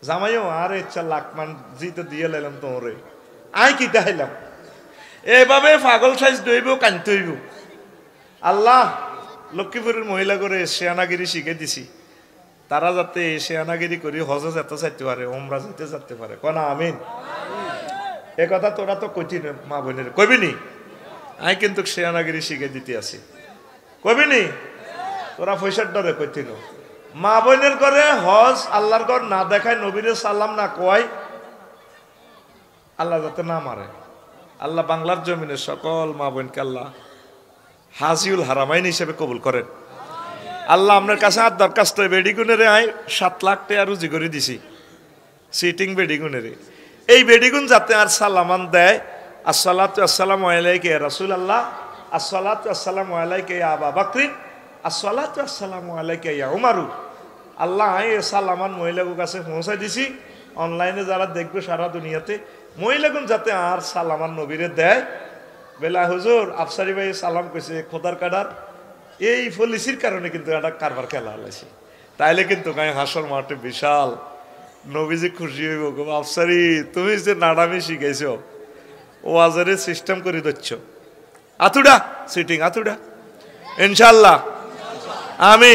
জামাইও আর ইচ্ছা লাখ মান জি তো দিয়ে লাইলাম তোমরে, আই কি তাইলাম এভাবে পাগল সাইজ দইব কানতে হইব। আল্লাহ লক্ষ্মীপুরের মহিলা করে শেয়ানাগিরি শিখে দিছি, তারা যাতে শেয়ানাগিরি করি হজে যেতে চাইতে পারে, ওমরা যেতে পারে, কনা আমিন। এ কথা তোরা তো কইতি মা বোনের, কইবিনি? আমি কিন্তু শেয়ানাগিরি শিখে দিতে আছি, কইবিনি? তোরা পয়সার ডরে কইতিন, মা বোনের করে হজ আল্লাহর ঘর না দেখায়, নবীরে সালাম না কয়, আল্লাহ যাতে না মারে। আল্লাহ বাংলার জমিনের সকল মা বোনকে আল্লাহ হাজিউল হারামাইন হিসেবে কবুল করেন। আল্লাহ আপনার কাছে আর দরখাস্ত, বেডিগুনের আয় 7 লাখ টাকা রুজি করে দিছি, সিটিং বেডিগুনের। এই বেডিগুন যাতে আর সালামান দেয়, আসসালাতু আসসালামু আলাইকা ইয়া রাসূলুল্লাহ, আসসালাতু আসসালামু আলাইকা ইয়া আবা বকর, আসসালাতু আসসালামু আলাইকা ইয়া উমারু। আল্লাহ এই সালামান মহিলাগুলোর কাছে পৌঁছাই দিছি। অনলাইনে যারা দেখবে সারা দুনিয়াতে, মহিলাগুন যাতে আর সালামান নবীরে দেয়, বেলা হুজুর আফসারি ভাই সালাম কইছে খোদার কাডার, এই পলিসির কারণে কিন্তু একটা কারবার খেলা হলাইছে। তাইলে কিন্তু গায়ে হাসর মাঠে বিশাল নবীজি খুশি হইব, গো আফসারি তুমি যে নাডামি শিখাইছো, ও আজারে সিস্টেম করে দিচ্ছ, আতুডা সিটিং আতুডা। ইনশাল্লাহ আমি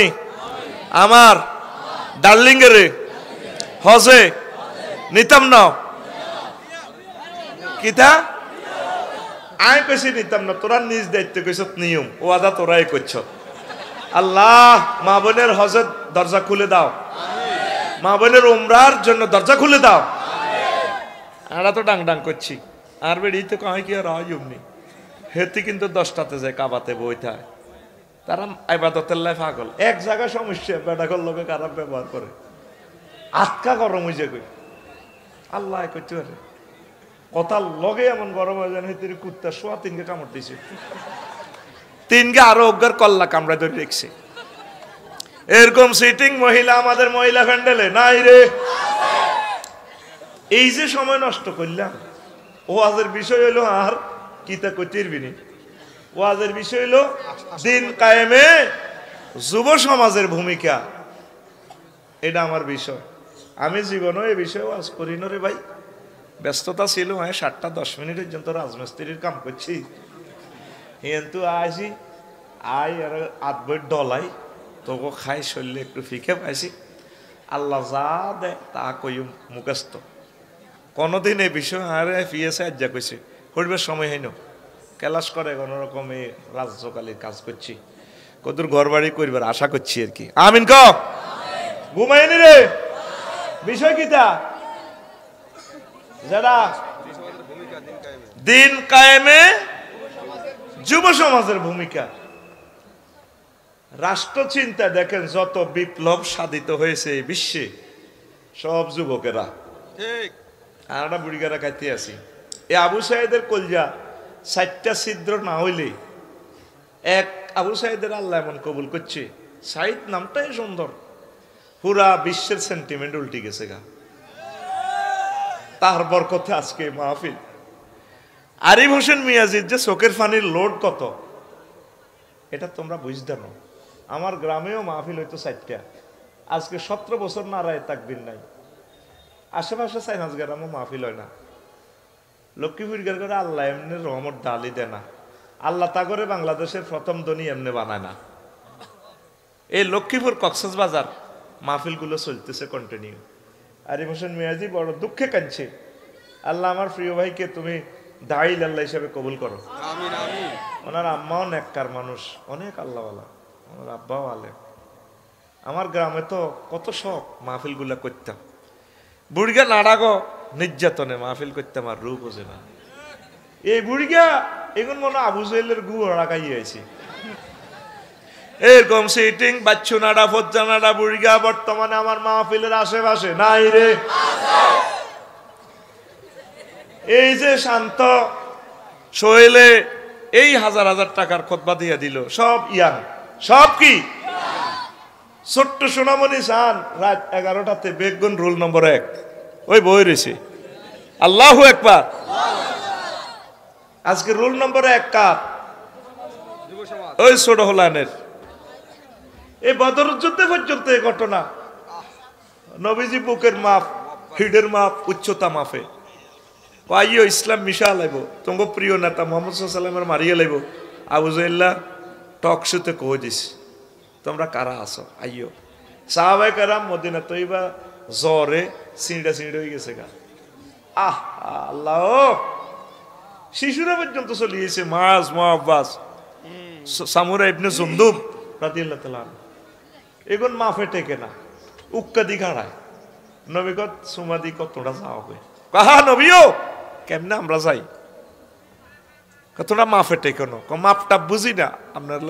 আমার ডার্লিং এরে হজে নিতাম না, কিতা আয় কইছি নিতাম না, তোরা নিজ দায়িত্ব কইছ নিয়ম, ও আদা তোরাই করছ। আল্লাহ মা বোনের হজের দরজা খুলে দাও, মা বোনের উমরার জন্য দরজা খুলে দাও। আমরা তো ডাং ডাং করছি, আর বেড়ি তো কয় কি আর অমনি হেতি কিন্তু 10টাতে যায় কাবাতে বইথায়, তারা ইবাদতের লাই পাগল। এক জায়গায় সমস্যা, বেটাকর লোকে খারাপ ব্যবহার করে, আটকা গরম হয়ে যায়। আল্লাহ করতে পারে কথার লগে এমন গরম হয়ে যায়, হেতির কুত্তা শোয়া 3কে কামড় দিছে, 3কে আরো অজ্ঞার কল্লা কামড়া ধরে রেখছে। এরকম সিটিং মহিলা আমাদের মহিলা ফ্যান্ডেলে নাই রে। এই যে সময় নষ্ট করলাম, ওয়াজের বিষয় হইলো আর কিতা কইতিরবিনি, ওয়াজের বিষয় হইলো দিন কায়েমে যুব সমাজের ভূমিকা। এটা আমার বিষয়, আমি জীবনও এই বিষয়ে ওয়াজ করি না রে ভাই। ব্যস্ততা ছিল, 7টা 10 মিনিট পর্যন্ত রাজমিস্ত্রির কাম করছি, কিন্তু আসি আই আর আধবই ডলাই তোকে খাই শরীরে একটু ফিকে পাইছি। আল্লাহ যা দে তা কইম মুখস্থ, কোনোদিন এই বিষয় আরে পিএসে আজ্ঞা কইছে করবার সময় হইন, ক্লাস করে কোনো রকমে রাজ্যকালীর কাজ করছি, কতদূর ঘর বাড়ি করবার আশা করছি আর কি। আমিন ক ঘুমাইনি রে, বিষয় কিতা যারা দিন কায়েমে যুব সমাজের ভূমিকা। রাষ্ট্র চিন্তা দেখেন, যত বিপ্লব সাধিত হয়েছে এই বিশ্বে সব যুবকেরা, ঠিক আমরা বুড়িগারা খাইতে আছি। এই আবু সাইদের কলজা 4টা ছিদ্র না হইলে এক আবু সাইদের আল্লাহ এমন কবুল করছে, সাইদ নামটাই সুন্দর, পুরা বিশ্বের সেন্টিমেন্ট উল্টে গেছে গা তার বরকতে। আজকে মাহফিল আরিফ হোসেন মিয়াজির যে চোখের পানির লোড কত, এটা তোমরা বুঝতে না। আমার গ্রামেও মাহফিল হইতো 4টা, আজকে 17 বছর নারায় তাকবীর নাই। আশেপাশে সাইনাস গ্রামও মাহফিল হয় না। লক্ষ্মীপুর করে আল্লাহ এমনি রহমত ডালি দেয় না, আল্লাহ তা করে বাংলাদেশের প্রথম ধনী এমনি বানায় না। এই লক্ষ্মীপুর কক্সবাজার মাহফিলগুলো চলতেছে কন্টিনিউ। আরিফ হোসেন মিয়াজি বড় দুঃখে কাঁদছে, আল্লাহ আমার প্রিয় ভাইকে তুমি দাইল আল্লাহ হিসাবে কবুল করো। ওনার আম্মাও নেককার মানুষ, অনেক আল্লাহওয়ালা, ওনার আব্বাও আলেম। আমার গ্রামে তো কত শখ মাহফিলগুলা করতাম, বুড়িগা নাড়াগো নির্যাতনে মাহফিল করতাম, আর রূপ বোঝে না। এই বুড়িগা এখন মনে আবু জেলের গু রাখাই হয়েছে। এরকম সিটিং বাচ্চু নাড়া ফজ্জা নাড়া বুড়িগা বর্তমানে আমার মাহফিলের আশেপাশে নাই রে। এই যে শান্ত সোহেলে এই 1000 টাকার খুতবা দিয়ে দিল, সব ইয়াং, সব কি ছোট্ট সোনামণি চান রাত 11টাতে বেগুন রোল নম্বর 1 ওই বই রয়েছে। আল্লাহু আকবার। আজকে রোল নম্বর 1 কার? ওই ছোট হলানের। এই বদর যুদ্ধে পর্যন্ত এই ঘটনা, নবীজি বুকের মাপ, হিডের মাপ, উচ্চতা মাপে আইও ইসলাম মিশা লাইব, তোমার প্রিয় নেতা মোহাম্মদ সাল্লামের মারিয়ে লাইব। আবু জাহেল্লা টক শুতে কয়ে দিস, তোমরা কারা আছো আইও। সাহাবায়ে কেরাম মদিনা তৈবা জ্বরে সিঁড়া হয়ে গেছে গা। আহ আল্লাহ, শিশুরা পর্যন্ত চলিয়েছে। মাজ মুআব্বাস সামুরা ইবনে জুনদুব রাদিয়াল্লাহু তাআলা এগুন মাফে টেকে না, উক্কা দি ঘাড়ায়। নবী কত সুমাদি কতটা যা হবে, কাহা নবীও কেমনে আমরা যাই, কতটা মাফে টেকে না, মাপটা বুঝি না, আপনার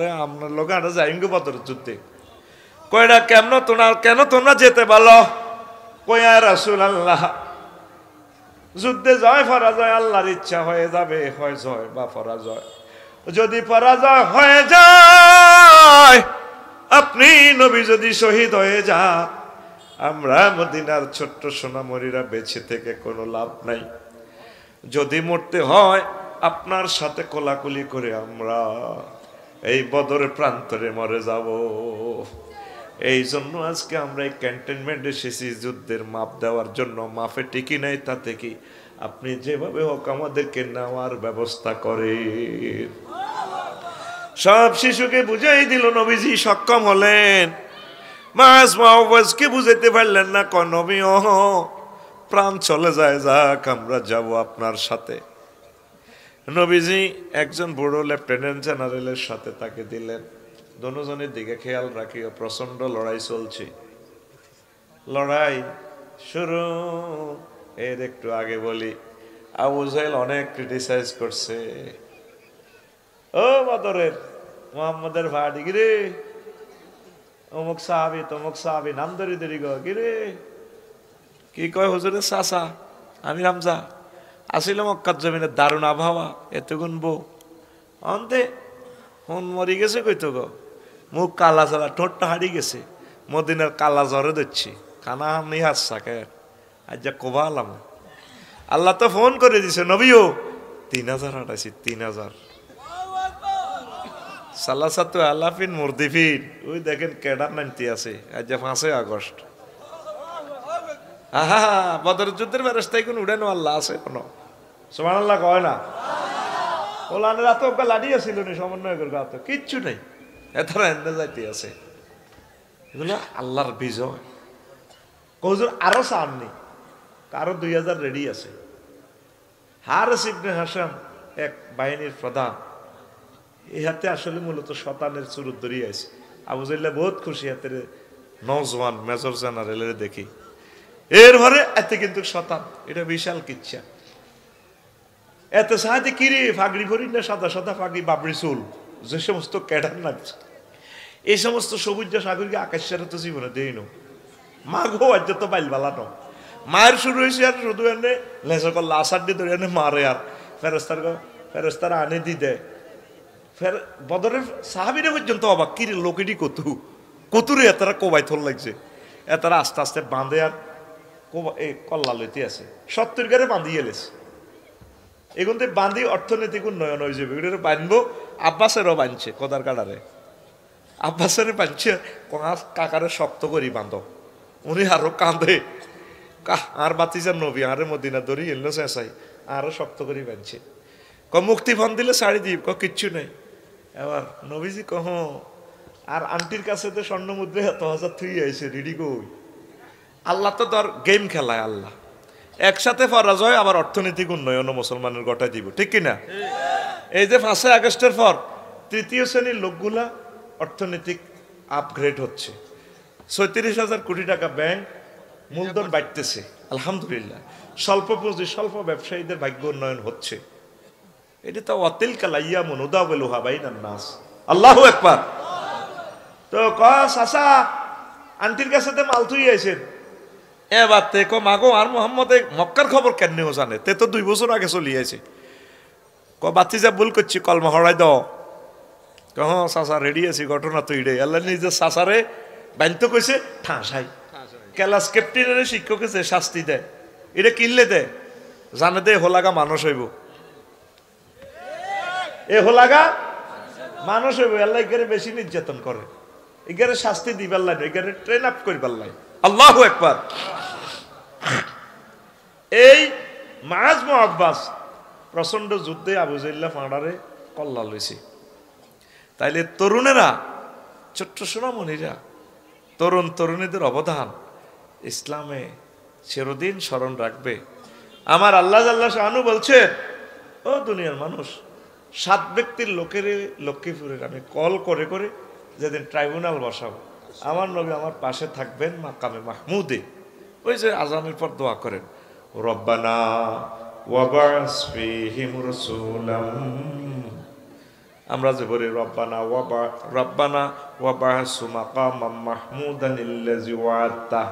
লোক আমরা যাই বদর যুদ্ধে। কয়টা কেমন তোমরা, কেন তোমরা যেতে বলো? কয়া রাসূলুল্লাহ, যুদ্ধে জয় পরাজয় আল্লাহর ইচ্ছা হয়ে যাবে, হয় জয় বা পরাজয়। যদি পরাজয় হয়ে যায়, আপনি নবী যদি শহীদ হয়ে যান, আমরা মদিনার ছোট্ট সোনামণিরা বেঁচে থেকে কোনো লাভ নাই। যদি মরতে হয় আপনার সাথে কোলাকুলি করে আমরা এই বদরের প্রান্তরে মরে যাব। এই জন্য আজকে আমরা এই ক্যান্টনমেন্ট এসেছি যুদ্ধের মাপ দেওয়ার জন্য। মাফে টিকি নাই, তাতে কি আপনি যেভাবে হোক আমাদেরকে নেওয়ার ব্যবস্থা করেন। সব শিশুকে বুঝাই দিল নবীজি, সক্ষম হলেন। মাসকে বুঝাইতে পারলেন না, নবী ও প্রাণ চলে যায়, যাক আমরা যাব আপনার সাথে। নবীজি একজন বড় লেফটেন্যান্ট জেনারেলের সাথে তাকে দিলেন। দুজনের দিকে খেয়াল রাখিও, প্রচন্ড লড়াই চলছে। লড়াই শুরু, এর একটু আগে বলি, আবু জাহেল অনেক ক্রিটিসাইজ করছে। ও বদরের মুহাম্মদের ভাড়ি গিরে, অমুক সাহাবি তমুক সাহাবি নাম ধরি ধরি গিরে, কি কয় হুজুরের চাচা, আমি রামজা আসিল মক্কার জমিনের দারুণ আবহাওয়া, এত গুনবো অন্তে হন মরি গেছে কইতো গো, মুখ কালা চালা, ঠোঁটটা হারি গেছে, মদিনার কালা জ্বরে দিচ্ছি, কানা আমি হাসা কে আজ যা কোবা আলাম। আল্লাহ তো ফোন করে দিছে, নবীও 3000 হাঁটাইছি, 3000 সালাসাতু আলাফিন মুরদিফিন। ওই দেখেন কেডার নামতে আছে, আজ 5 আগস্ট। আহা, বদরের যুদ্ধের ব্যবস্থায় কোন উড়ানো আল্লাহ আছে কোন? সুবহানাল্লাহ কয় না? ওলানের রাতে ওকে লাড়িয়ে ছিল না, সমন্বয় করে গাতো কিচ্ছু নেই, এতারা এনে যাইতে আছে। এগুলো আল্লাহর বিজয়। কৌজুর আরো চাননি, কারো 2000 রেডি আছে। হারিস ইবনে হাসাম এক বাহিনীর প্রধান, এই হাতে আসলে মূলত শতানের চুরুত ধরিয়ে আছে। আবু জাহেল বহুত খুশি, হাতের নওজওয়ান মেজর জেনারেলের দেখি, এর ভরে এতে কিন্তু শতান, এটা বিশাল কিচ্ছা। এত সাহায্যে কিরে ফাগড়ি ভরি না, সাদা সাদা ফাগড়ি, বাবরি চুল, যে সমস্ত ক্যাডার নাচছে, এই সমস্ত সবুজ সাগরকে আকাশের তো জীবনে দেই নো। মা গো আজ তো বাইল বালানো, মায়ের শুরু হয়েছে আর শুধু এনে লেসা করলে আসার দিয়ে ধরে এনে মারে, আর ফেরস্তারা আনে দি দেয়। ফের বদরের সাহাবিরা পর্যন্ত অবাক, কিরে লোকেরই কতুরে এতারা কোবাই থল লাগছে। এতারা আস্তে আস্তে বাঁধে আর এই কল্লা লইতে আছে, 70 গারে বাঁধিয়ে এলেছে। এগুলো বাঁধি অর্থনৈতিক উন্নয়ন হয়ে যাবে। এগুলো বাঁধবো, আব্বাসেরও বাঁধছে, কদার কাটারে আব্বাসের বাঁধছে, কাকারে শক্ত করি বাঁধ, উনি আরো কাঁদে, আর বাতিজার নবী আরে মদিনা ধরি এলো চেঁচাই, আরো শক্ত করি বাঁধছে। মুক্তি ফোন দিলে শাড়ি দিব, কিচ্ছু নেই। এবার নবীজি কহ, আর আন্টির কাছে তো স্বর্ণ মুদ্রা 1,000 থুই আইছে, রেডি কই। আল্লাহ তো তোর গেম খেলায়, আল্লাহ একসাথে পরাজয় আবার অর্থনৈতিক উন্নয়ন মুসলমানের গোটায় দিব, ঠিক কিনা? এই যে 5 আগস্টের পর তৃতীয় শ্রেণীর লোকগুলা অর্থনৈতিক আপগ্রেড হচ্ছে, 36,000 কোটি টাকা ব্যাংক মূলধন বাড়তেছে, আলহামদুলিল্লাহ। স্বল্প পুঁজি স্বল্প ব্যবসায়ীদের ভাগ্য উন্নয়ন হচ্ছে। এটা তো অতিল কালাইয়া মনুদাউলুহা বাইনান নাস, আল্লাহু আকবার। তো চাচা আন্টির কাছে তো মাল থুই আইছেন, এবার তে মাগো আর মোহাম্মদ মক্কার খবর কেন জানে, তে তো 2 বছর আগে চলিয়েছে। বাতি যা ভুল করছি, কলমা হরাই দাও। কহ চাচা রেডি আছি, ঘটনা তো ইডে আল্লাহ নিজে চাচারে বাধ্য কইছে ঠাঁসাই। ক্লাস ক্যাপ্টেনের শিক্ষক শাস্তি দেয়, এটা কিনলে দেয়, জানে দে হোলাগা মানুষ হইব, এ হোলাগা মানুষ হইব। আল্লাহ এগারে বেশি নির্যাতন করে, এগারে শাস্তি দিবার লাই, এগারে ট্রেন আপ করিবার লাই। আল্লাহু আকবার। এই মাজ মুআব্বাস প্রচন্ড যুদ্ধে আবু জাহেল ফাঁড়ারে কল্লা লইছে। তাইলে তরুণেরা, ছোট্ট সোনামণিরা, তরুণ তরুণীদের অবদান ইসলামে চিরদিন স্মরণ রাখবে। আমার আল্লাহ জাল্লাহ শানু বলছে, ও দুনিয়ার মানুষ, 7 ব্যক্তির লোকের লক্ষ্মীপুরের আমি কল করে করে যেদিন ট্রাইব্যুনাল বসাবো, আমার নবী আমার পাশে থাকবেন মাকামে মাহমুদে। ওই যে আজানের পর দোয়া করেন, রব্বানা ওয়াবাস ফীহিম রাসূলাম, আমরা যে বলি রব্বানা ওয়াবাসু মাকামাম মাহমুদানিল্লাযী ওয়া'আদতা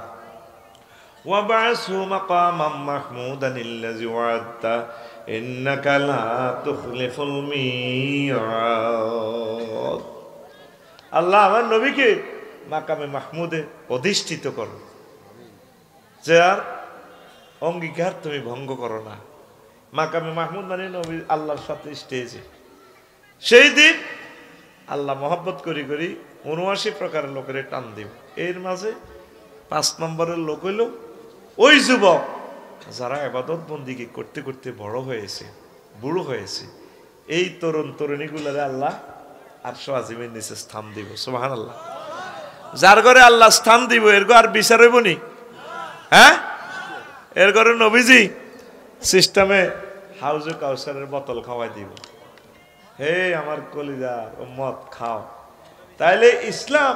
ওয়াবাসু মাকামাম মাহমুদানিল্লাযী ওয়া'আদতা ইন্নাকা লা তুখলিফুল মিয়াদ। আল্লাহ আমার নবীকে মাকামে মাহমুদে অধিষ্ঠিত করো, যার অঙ্গীকার তুমি ভঙ্গ করো না। মাকামে মাহমুদ মানে নবী আল্লাহর সাথে স্টেজে। সেই দিন আল্লাহ মহব্বত করি ৭৯ প্রকারের লোকের টান দিব। এর মাঝে ৫ নম্বরের লোক হইল ওই যুবক যারা ইবাদত বন্দিগি করতে করতে বড় হয়েছে, বুড়ো হয়েছে। এই তরুণ তরুণীগুলোরে আল্লাহ আরশ আজিমের নিচে স্থান দিব। সুবহানাল্লাহ। যার ঘরে আল্লাহ স্থান দিব এর ঘর আর বিচার হইব নি? হ্যাঁ, এর ঘরে নবীজি সিস্টেমে হাউজে কাউসারের বোতল খাওয়াই দিব। হে আমার কলিজা উম্মত খাও। তাইলে ইসলাম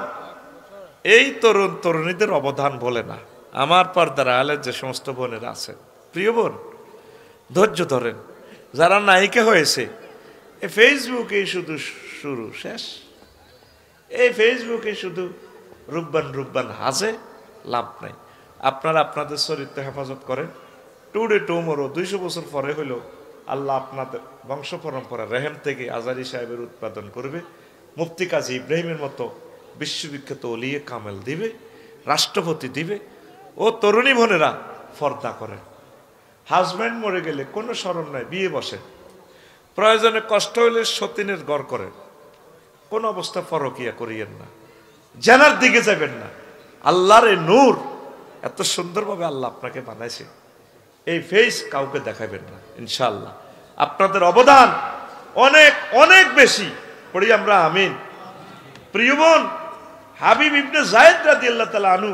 এই তরুণ তরুণীদের অবদান বলে না। আমার পর্দার আলে যে সমস্ত বোনেরা আছেন, প্রিয় বোন, ধৈর্য ধরেন। যারা নায়িকা হয়েছে, এই ফেসবুকে শুধু শুরু শেষ। এই ফেসবুকে শুধু রূপবান হাজে, লাভ নাই। আপনারা আপনাদের চরিত্র হেফাজত করেন। টুডে টুমোরো 200 বছর পরে হইল আল্লাহ আপনাদের বংশ পরম্পরা রেহেম থেকে আজারি সাহেবের উৎপাদন করবে। মুফতি কাজী ইব্রাহিমের মতো বিশ্ববিখ্যাত ওলিয়ে কামেল দিবে, রাষ্ট্রপতি দিবে। ও তরুণী বোনেরা ফর্দা করেন। হাজব্যান্ড মরে গেলে কোনো স্মরণ নাই, বিয়ে বসে। প্রয়োজনে কষ্ট হইলে সতীনের গড় করেন। কোন অবস্থা পরকিয়া করিয়েন না, জানার দিকে যাবেন না। আল্লাহর এই নূর এত সুন্দরভাবে আল্লাহ আপনাকে বানাইছে, এই ফেস কাউকে দেখাবেন না। ইনশাআল্লাহ আপনাদের অবদান অনেক অনেক বেশি। পড়ি আমরা আমিন। প্রিয় বোন, হাবিব ইবনে যায়েদ রাদিয়াল্লাহু তাআলা আনহু,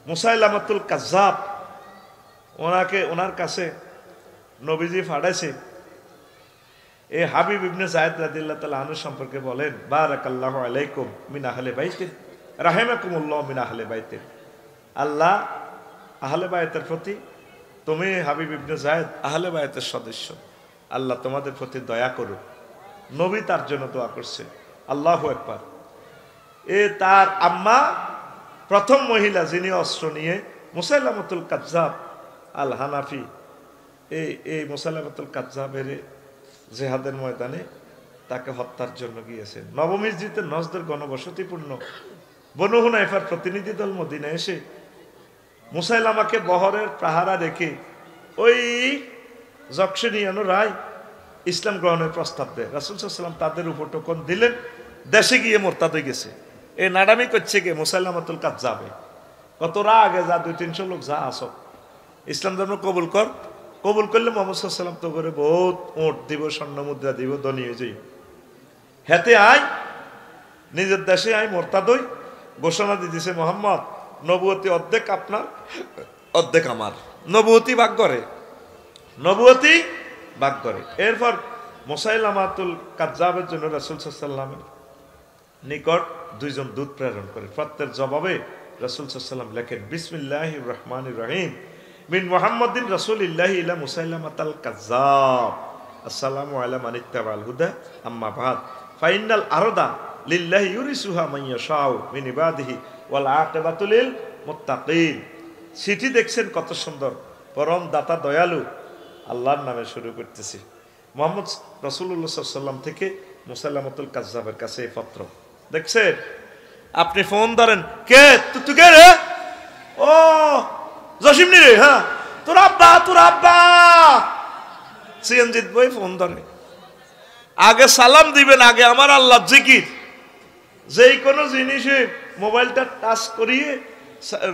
মুসাইলামাতুল কাজ্জাব, ওনার কাছে নবীজি পাঠাইছে। এই হাবিব ইবনে যায়েদ রাদিয়াল্লাহু তাআলা আনহু সম্পর্কে বলেন, বারাকাল্লাহু আলাইকুম মিন আহলে বাইতিন রাহিমাকুমুল্লাহ মিন আহলে বাইতিন। আল্লাহ আহলে বাইতের প্রতি, তুমি হাবিব ইবনে যায়েদ আহলে বাইতের সদস্য, আল্লাহ তোমাদের প্রতি দয়া করুক। নবী তার জন্য দোয়া করছে। আল্লাহু আকবার। তার আম্মা প্রথম মহিলা যিনি অস্ত্র নিয়ে মুসাইলামাতুল কাজ্জাব আল হানাফি, এই মুসাইলামাতুল কাজ্জাবের জেহাদের ময়দানে তাকে হত্যার জন্য গিয়েছেন। নবমীর নজদের গণবসতিপূর্ণ বনু হুনাইফার প্রতিনিধি দল মদিনায় এসে মুসাইলামাকে বহরের পাহারা রেখে ওই যক্ষিণীয়ানো রায় ইসলাম গ্রহণের প্রস্তাব দেয়। রাসূল সাল্লাল্লাহু আলাইহি ওয়াসাল্লাম তাদের উপর টোকন দিলেন। দেশে গিয়ে মোরতাদ হয়ে গেছে। এই নাডামি করছে গিয়ে মুসাইলামাতুল কাজ্জাবে, কতরা আগে যা 200-300 লোক যা আসো, ইসলাম ধর্ম কবুল কর। কবুল করলে মুহাম্মদ সাল্লাল্লাহু আলাইহি ওয়াসাল্লাম তো করে বহুত ওট দিব, স্বর্ণ মুদ্রা দিব, ধনী হয়ে যাই। হেতে আয় নিজের দেশে আয় মোরতাদ হই। ঘোষণা দিতেছে, মোহাম্মদ নবুয়তি অর্ধেক আপনার, অর্ধেক আমার। নবুয়তি ভাগ করে, নবুয়তি ভাগ করে। এরপর মুসাইলামাতুল কাজ্জাবের জন্য রাসূল সাল্লাল্লাহু আলাইহি ওয়াসাল্লামের নিকট 2 জন দূত প্রেরণ করে। প্রত্যেক জবাবে রাসূল সাল্লাল্লাহু আলাইহি ওয়াসাল্লাম লেখেন, বিসমিল্লাহির রহমানির রহিম, মিন মুহাম্মাদিন রাসূলিল্লাহি ইলা মুসাইলামাতাল কাজ্জাব, আসসালামু আলা মান ইত্তাবাল হুদা, আম্মা বাদ, ফাইনাল আরদা লিল্লাহি ইউরিসুহা মান ইয়াশাউ মিন ইবাদিহি ওয়াল আকিবাতু লিল মুত্তাকিন। চিঠি দেখছেন কত সুন্দর, পরম দাতা দয়ালু আল্লাহর নামে শুরু করতেছি। মুহাম্মদ রাসূলুল্লাহ সাল্লাল্লাহু আলাইহি ওয়াসাল্লাম থেকে মুসাইলামাতুল কাজ্জাবের কাছে এই পত্র দেখছেন। আপনি ফোন ধরেন, কে তুই কে রে? ও জসিম নি রে? হ্যাঁ, তোর আব্বা সিএনজিৎ বই ফোন ধরে। আগে সালাম দিবেন, আগে আমার আল্লাহ জিকির। যেই কোনো জিনিসে মোবাইলটা টাচ করিয়ে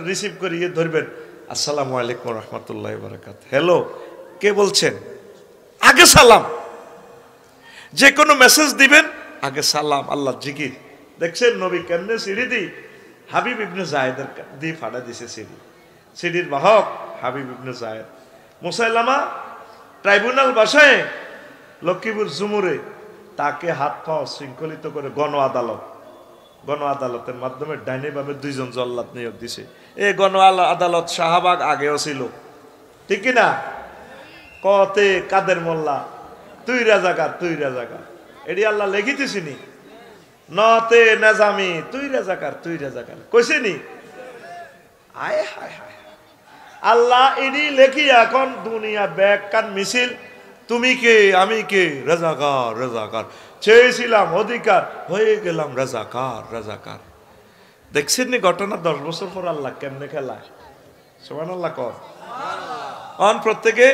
রিসিভ করিয়ে ধরবেন, আসসালামু আলাইকুম রহমতুল্লাহ বারাকাত, হ্যালো, কে বলছেন? আগে সালাম। যে কোনো মেসেজ দিবেন আগে সালাম, আল্লাহ জিকির। দেখছেন নবী কেমনে সিঁড়ি দি হাবিব ইবনে যায়েদের দিয়ে ফাড়া দিছে সিঁড়ি। সিঁড়ির বাহক হাবিব ইবনে যায়েদ। মুসাইলামা ট্রাইব্যুনাল বাসায় লক্ষ্মীপুর জুমুরে তাকে হাত পা শৃঙ্খলিত করে গণ আদালত গণ আদালতের মাধ্যমে ডাইনে বামে 2 জন জল্লাদ নিয়োগ দিছে। এই গণ আদালত শাহবাগ আগেও ছিল, ঠিক কিনা? কতে কাদের মোল্লা তুই রাজাকার, তুই রাজাকার, এটি আল্লাহ লেখিতেছিনি। নতে নেজামি তুই রাজাকার, তুই রাজাকার কইছেনি। আয় হায় হায়, আল্লাহ এটি লেখি এখন দুনিয়া ব্যাগ কান মিছিল, তুমি কে আমি কে, রাজাকার রাজাকার, চেয়েছিলাম অধিকার হয়ে গেলাম রাজাকার রাজাকার। দেখছেন নি ঘটনা 10 বছর পর আল্লাহ কেমনে খেলায়। সুবহানাল্লাহ কর। অন প্রত্যেকে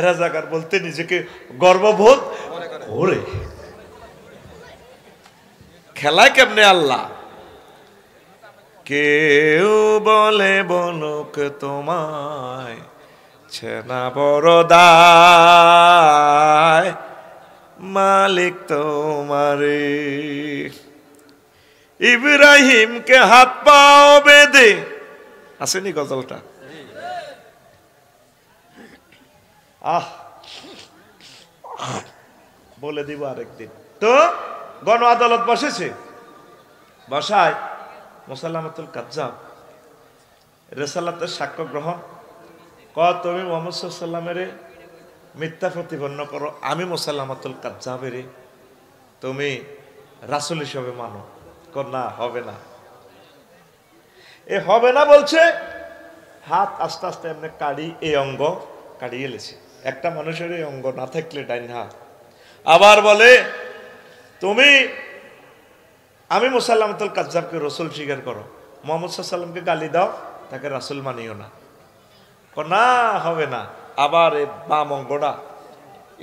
রাজাকার বলতে নিজেকে গর্ববোধ করে। খেলায় কেমনে আল্লাহ? কেউ বলে বলুক তোমায় ছেনা বড়দায়, মালিক তোমারে। ইব্রাহিমকে হাত পাও বেঁধে, আসেনি গজলটা? বলে দিব আরেকদিন। তো গণ আদালত বসেছে, বসায় মুসাল্লামাতুল কাজ্জাব রেসালাতের সাক্ষ্য গ্রহণ। তুমি মুহাম্মদ সাল্লাল্লাহু আলাইহি ওয়াসাল্লামের মিথ্যা প্রতিপন্ন করো, আমি মুসাল্লামাতুল কাজ্জাবের তুমি রাসূল হিসেবে মানো। না, হবে না। এ হবে না বলছে, হাত আস্তে আস্তে এমনি কাড়ি, এই অঙ্গ কাড়িয়ে এলেছে। একটা মানুষের এই অঙ্গ না থাকলে ডাইন হাত। আবার বলে তুমি আমি মুসাল্লামাতুল কাজ্জাবকে রসুল স্বীকার করো, মুহাম্মদ সাল্লাল্লাহু আলাইহি ওয়াসাল্লামকে গালি দাও, তাকে রাসূল মানিও না। না, হবে না। আবার এই বাম অঙ্গটা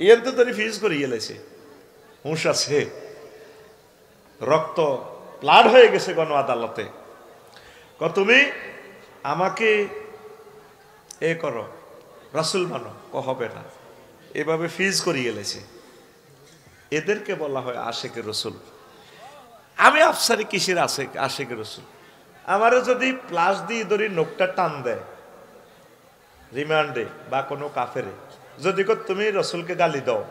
এর তো তৈরি ফিজ করে এলেছে, হুঁশ আছে, রক্ত প্লাড হয়ে গেছে গণ আদালতে। তুমি আমাকে এ করো, রাসূল মানো, হবে না। এভাবে ফিজ করিয়ে এলেছে। এদেরকে বলা হয় আশেকে রসুল। আমি আফসারি কিসের আশেকে রসুল? আমারও যদি প্লাস দিয়ে ধরি নোকটা টান দেয় রিমান্ডে বা কোনো কাফেরে, যদি তুমি রসুলকে গালি দাও,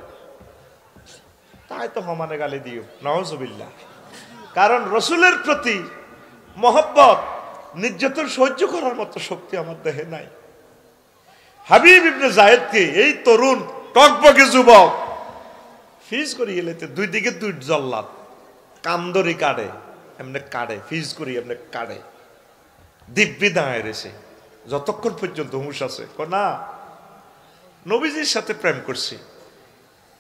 তাই তো সমানে গালি দিও, নাউজুবিল্লাহ। কারণ রসুলের প্রতি মহব্বত, নির্যাতন সহ্য করার মতো শক্তি আমার দেহে নাই। হাবিব ইবনে যায়েদকে, এই তরুণ টকবকে যুবক, ফিজ করি এলেতে 2 দিকে 2 জল্লাদ কামদরি কাড়ে, এমনি কাড়ে, ফিজ করি এমনি কাড়ে, দিব্যি দাঁড়ায় রেছে যতক্ষণ পর্যন্ত হুঁশ আছে। না, নবীজির সাথে প্রেম করছি,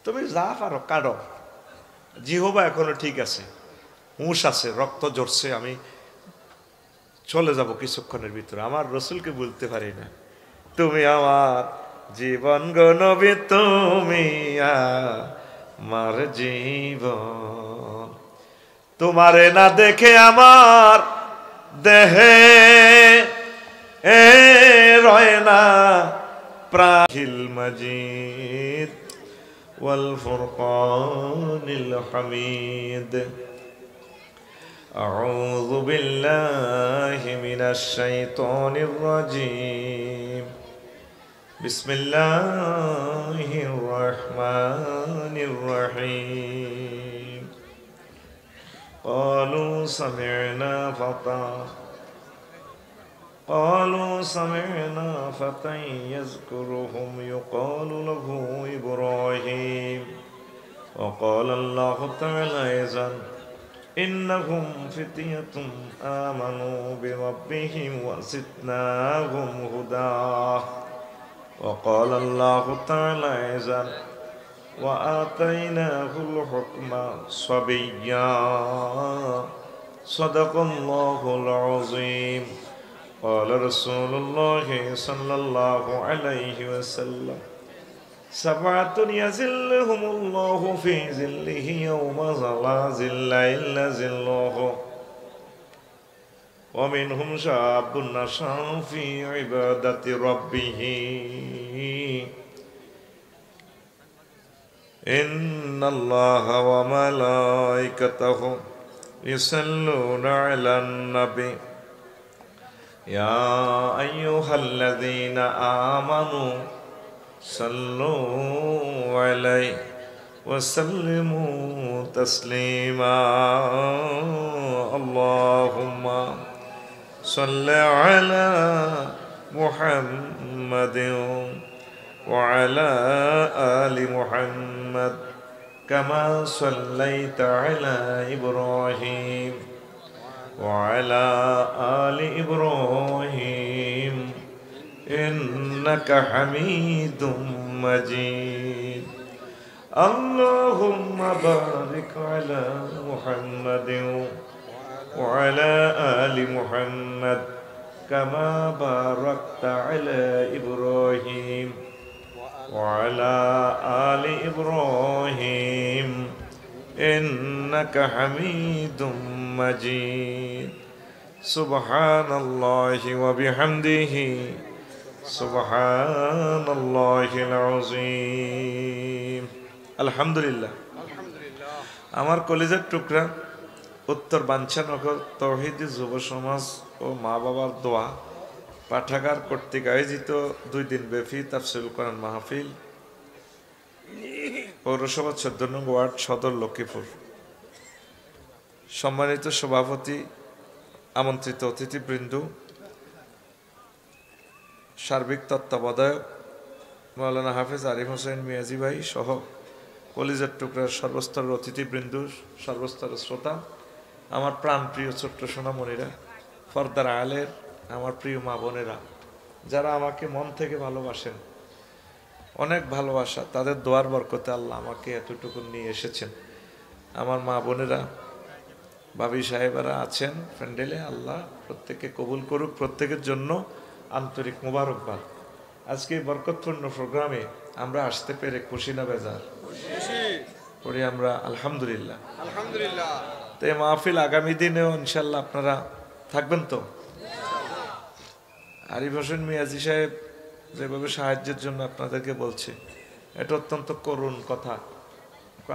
তুমি যা পারো কাড়ো, জিহবা এখনো ঠিক আছে, হুঁশ আছে, রক্ত ঝরছে, আমি চলে যাব কিছুক্ষণের ভিতরে, আমার রসুলকে বলতে পারি না তুমি আমার জীবন গো নবী, তুমি আমার জীবন, তোমারে না দেখে আমার দেহে রয় না প্রাহিল মজিদ ওয়াল ফুরকানিল হামিদ। আউযু বিল্লাহি মিনাশ শাইতানির রাজীম। বিসমিল্লাহির রহমানির রহিম। قالوا سمعنا فتى يذكرهم يقال له إبراهيم وقال الله تعالى إذن إنهم فتية آمنوا بربهم وزدناهم هدى وقال الله تعالى إذن وآتيناه الحكم صبيا صدق الله العظيم. قال رسول الله صلى الله عليه وسلم سبعة يظلهم الله في ظله يوم لا ظل إلا ظله ومنهم شاب نشأ في عبادة ربه إن الله وملائكته يصلون على النبي يا أيها الذين آمنوا صلوا عليه وسلموا تسليما اللهم صل على محمد وعلى آل محمد كما صليت على إبراهيم وعلى آل إبراهيم إنك حميد مجيد اللهم بارك على محمد وعلى آل محمد كما باركت على إبراهيم وعلى آل إبراهيم إنك حميد مجيد سبحان الله وبحمده سبحان الله العظيم আলহামদুলিল্লাহ আমার কলেজের টুকরা উত্তর বাঞ্ছানগর তৌহিদি যুব সমাজ ও মা বাবার দোয়া পাঠাগার কর্তৃক আয়োজিত 2 দিন ব্যাপী তাফসীরুল কোরআন মাহফিল পৌরসভা 14 নং ওয়ার্ড সদর লক্ষ্মীপুর সম্মানিত সভাপতি আমন্ত্রিত অতিথিবৃন্দ সার্বিক তত্ত্বাবধায়ক মাওলানা হাফেজ আরিফ হোসেন মিয়াজি ভাই সহ কলিজার টুকরার সর্বস্তরের অতিথিবৃন্দ সর্বস্তরের শ্রোতা আমার প্রাণপ্রিয় ছোট্ট সোনামণিরা পর্দার আলের আমার প্রিয় মা বোনেরা যারা আমাকে মন থেকে ভালোবাসেন অনেক ভালোবাসা তাদের দোয়ার বরকতে আল্লাহ আমাকে এতটুকু নিয়ে এসেছেন আমার মা বোনেরা ভাবি সাহেবেরা আছেন প্যান্ডেলে আল্লাহ প্রত্যেককে কবুল করুক প্রত্যেকের জন্য আন্তরিক মোবারকবাদ আজকে বরকতপূর্ণ প্রোগ্রামে আমরা আসতে পেরে খুশি না বেজার পড়ি আমরা আলহামদুলিল্লাহ আলহামদুলিল্লাহ তো এই মাহফিল আগামী দিনেও ইনশাল্লাহ আপনারা থাকবেন তো আরিফ হোসেন মিয়াজি সাহেব যেভাবে সাহায্যের জন্য আপনাদেরকে বলছে এটা অত্যন্ত করুণ কথা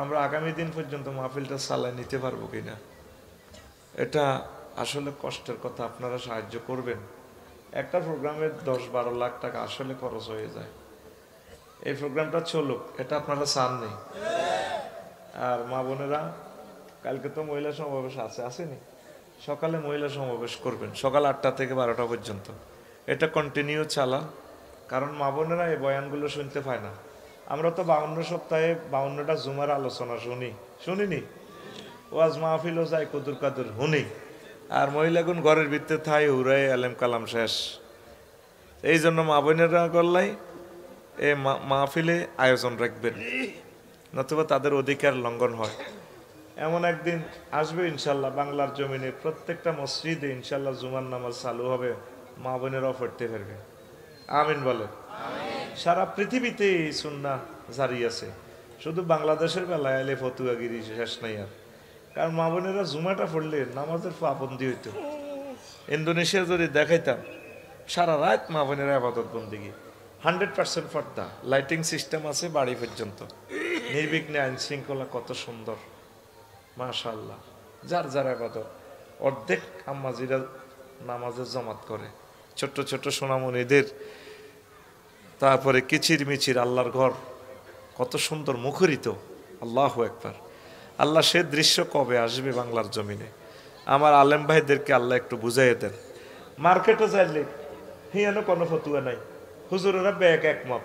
আমরা আগামী দিন পর্যন্ত মাহফিলটা চালায় নিতে পারবো কিনা এটা আসলে কষ্টের কথা আপনারা সাহায্য করবেন একটা প্রোগ্রামে 10-12 লাখ টাকা আসলে খরচ হয়ে যায় এই প্রোগ্রামটা চলুক এটা আপনারা চান নেই আর মা বোনেরা কালকে তো মহিলা সমাবেশ আসেনি সকালে মহিলা সমাবেশ করবেন সকাল 8টা থেকে 12টা পর্যন্ত এটা কন্টিনিউ চালান কারণ মা বোনেরা এই বয়ানগুলো শুনতে পায় না আমরা তো 52 সপ্তাহে 52টা জুমার আলোচনা শুনিনি ওয়াজ মাহফিলও যাই কদুর কাদুর শুনি আর মহিলাগুন ঘরের ভিতরে থাই উড়াই আলেম কালাম শেষ এই জন্য মা বোনেরা গল্লাই এই মাহফিলে আয়োজন রাখবেন নতুবা তাদের অধিকার লঙ্ঘন হয় এমন একদিন আসবে ইনশাল্লাহ বাংলার জমিনে প্রত্যেকটা মসজিদে ইনশাল্লাহ জুমার নামাজ চালু হবে মা বোনেরাও পড়তে পারবে আমিন বলে সারা পৃথিবীতে এই সুন্নাহ জারি আছে শুধু বাংলাদেশের বেলায় এলে ফতুয়াগিরি শেষ নাই আর কারণ মা বোনেরা জুমাটা পড়লে নামাজের পাবন্দি হইতো ইন্দোনেশিয়া যদি দেখাইতাম সারা রাত মা বোনেরা আবাদত বন্দিগি 100% পর্দা লাইটিং সিস্টেম আছে বাড়ি পর্যন্ত নির্বিঘ্নে আইন শৃঙ্খলা কত সুন্দর মাশাআল্লাহ যার যার আবাদত অর্ধেক আম্মাজিরা নামাজের জামাত করে ছোট্ট ছোট্ট সোনামণিদের তারপরে কিচির মিচির আল্লাহর ঘর কত সুন্দর মুখরিত আল্লাহু আকবার আল্লাহ সে দৃশ্য কবে আসবে বাংলার জমিনে আমার আলেম ভাইদেরকে আল্লাহ একটু বুঝাইয়ে দেন মার্কেটে যাইলে হিয়ানো কোনো ফতুয়া নাই হুজুরেরা ব্যাগ একমত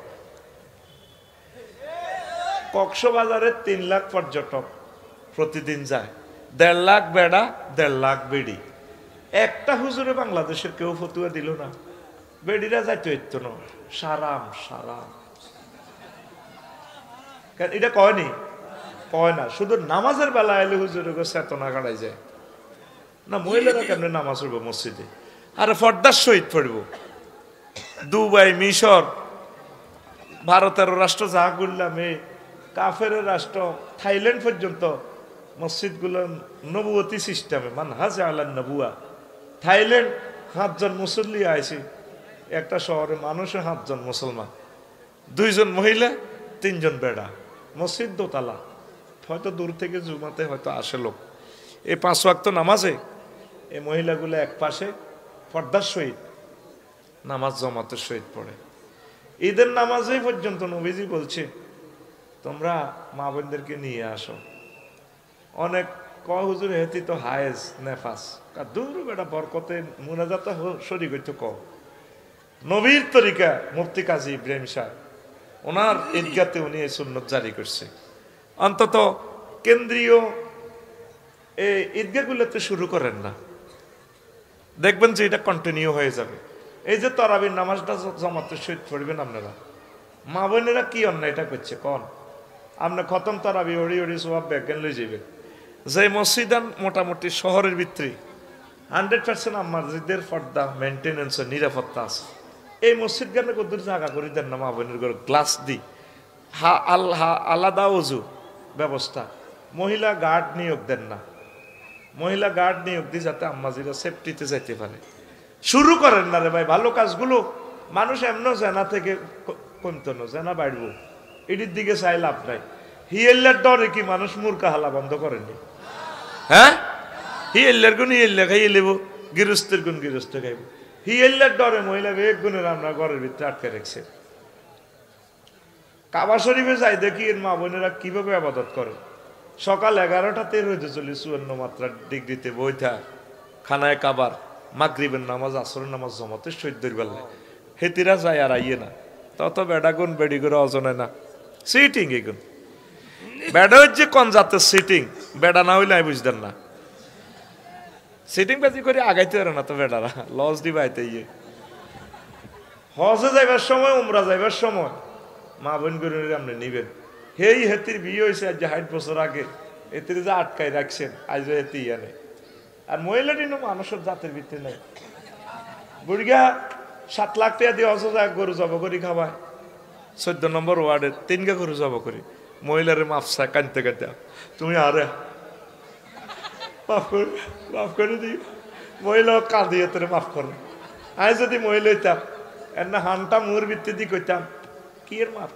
কক্সবাজারে 3 লাখ পর্যটক প্রতিদিন যায় 1.5 লাখ বেড়া 1.5 লাখ বেড়ি একটা হুজুরে বাংলাদেশের কেউ ফতুয়া দিল না বেড়িরা যাইতো ইত্তো না সারাম এটা কয়নি কয় না শুধু নামাজের বেলা এলে হুজুরে চেতনা কাটাই যায় না মহিলারা কেমনে নামাজ পড়বো মসজিদে আরে ফর্দার শহীদ পড়বো দুবাই মিশর ভারতের রাষ্ট্র যা করলাম এই কাফের রাষ্ট্র থাইল্যান্ড পর্যন্ত মসজিদগুলো নবুয়তি সিস্টেমে মানহাজ আলান নবুয়া থাইল্যান্ড 7 জন মুসল্লি আইছে একটা শহরে মানুষে 7 জন মুসলমান 2 জন মহিলা 3 জন বেড়া মসজিদ দোতলা হয়তো দূর থেকে জুমাতে হয়তো আসে লোক এই 5 ওয়াক্ত নামাজে এই মহিলাগুলো এক পাশে পর্দার সহিত নামাজ জামাতের সহিত পড়ে ঈদের নামাজেই পর্যন্ত নবীজি বলছে তোমরা মা বোনদেরকে নিয়ে আসো। অনেক কয় হুজুর হেতি তো হায়েজ নেফাস দূর বেটা বরকতে মুনাজাত শরীর হইতো ক নবীর তরিকা মুফতি কাজী ইব্রাহিম সাহেব ওনার ঈদগাতে উনি এই সুন্নত জারি করছে। অন্তত কেন্দ্রীয় এই ঈদগাহগুলোতে শুরু করেন না, দেখবেন যে এটা কন্টিনিউ হয়ে যাবে। এই যে তারাবির নামাজটা জামাতের সহিত পড়বেন আপনারা, মা বোনেরা কি অন্যায় এটা করছে কন? আপনি খতম তারাবি ওড়ি ওড়ি সব ব্যাজ্ঞান লই যাবেন। যে মসজিদান মোটামুটি শহরের ভিতরে 100% মসজিদের পর্দা মেনটেনেন্স নিরাপত্তা আছে, এই মসজিদ গানে কদ্দুর জায়গা করে দেন না মা বোনের ঘরে গ্লাস দি আলাদা অজু ব্যবস্থা, মহিলা গার্ড নিয়োগ দেন না, মহিলা গার্ড নিয়োগ দিই যাতে আম্মাজিরা সেফটিতে যাইতে পারে। শুরু করেন না রে ভাই ভালো কাজগুলো। মানুষ এমন জেনা থেকে কমতো না, জেনা বাড়ব এটির দিকে চাই লাভ নাই। হিয়েল্লার ডরে কি মানুষ মূর্খা হালা বন্ধ করেনি? হ্যাঁ, হিয়েল্লার গুণ হিয়েল্লা খাইয়ে নেব, গৃহস্থের গুণ গৃহস্থ খাইব। হিয়েল্লার ডরে মহিলা এক গুণের আমরা ঘরের ভিতরে আটকে রেখেছে। কাবা শরীফে যাই দেখি এর মা বোনেরা কিভাবে আবাদত করে। সকাল 11টাতে রোদে চলি 54 মাত্রা ডিগ্রিতে বইথা খানায় কাবার মাগরিবের নামাজ আসরের নামাজ জমাতে শহীদ দরবারে হেতিরা যায় আর আইয়ে না। তত বেড়া গুণ বেড়ি করে অজনে না সিটিং এগুন বেড়া হচ্ছে কোন জাতের সিটিং, বেড়া না হইলে আমি বুঝতেন না। সিটিং বাজি করে আগাইতে পারে না তো বেড়ারা লস দিবাইতে ইয়ে। হজে যাইবার সময় উমরা যাইবার সময় মা বোন করে আপনি নিবেন। হেই হেতির বিয়ে হয়েছে আজ 60 বছর আগে, এতির যে আটকাই রাখছেন আজ হেতি ইয়ানে। আর মহিলাটি মানুষের জাতের ভিত্তি নেই। বুড়িয়া 7 লাখ টাকা দিয়ে হজ যায় গরু জব করি খাওয়ায় 14 নম্বর ওয়ার্ডের 3 গা গরু জব করি। মহিলারে মাফ চায় কানতে কানতে, তুমি আরে মাফ করে দিই। মহিলা কাঁদিয়ে তোরে মাফ করো। আমি যদি মহিলা হইতাম এর না হানটা মুর ভিত্তি দিয়ে কইতাম কি এর মাফ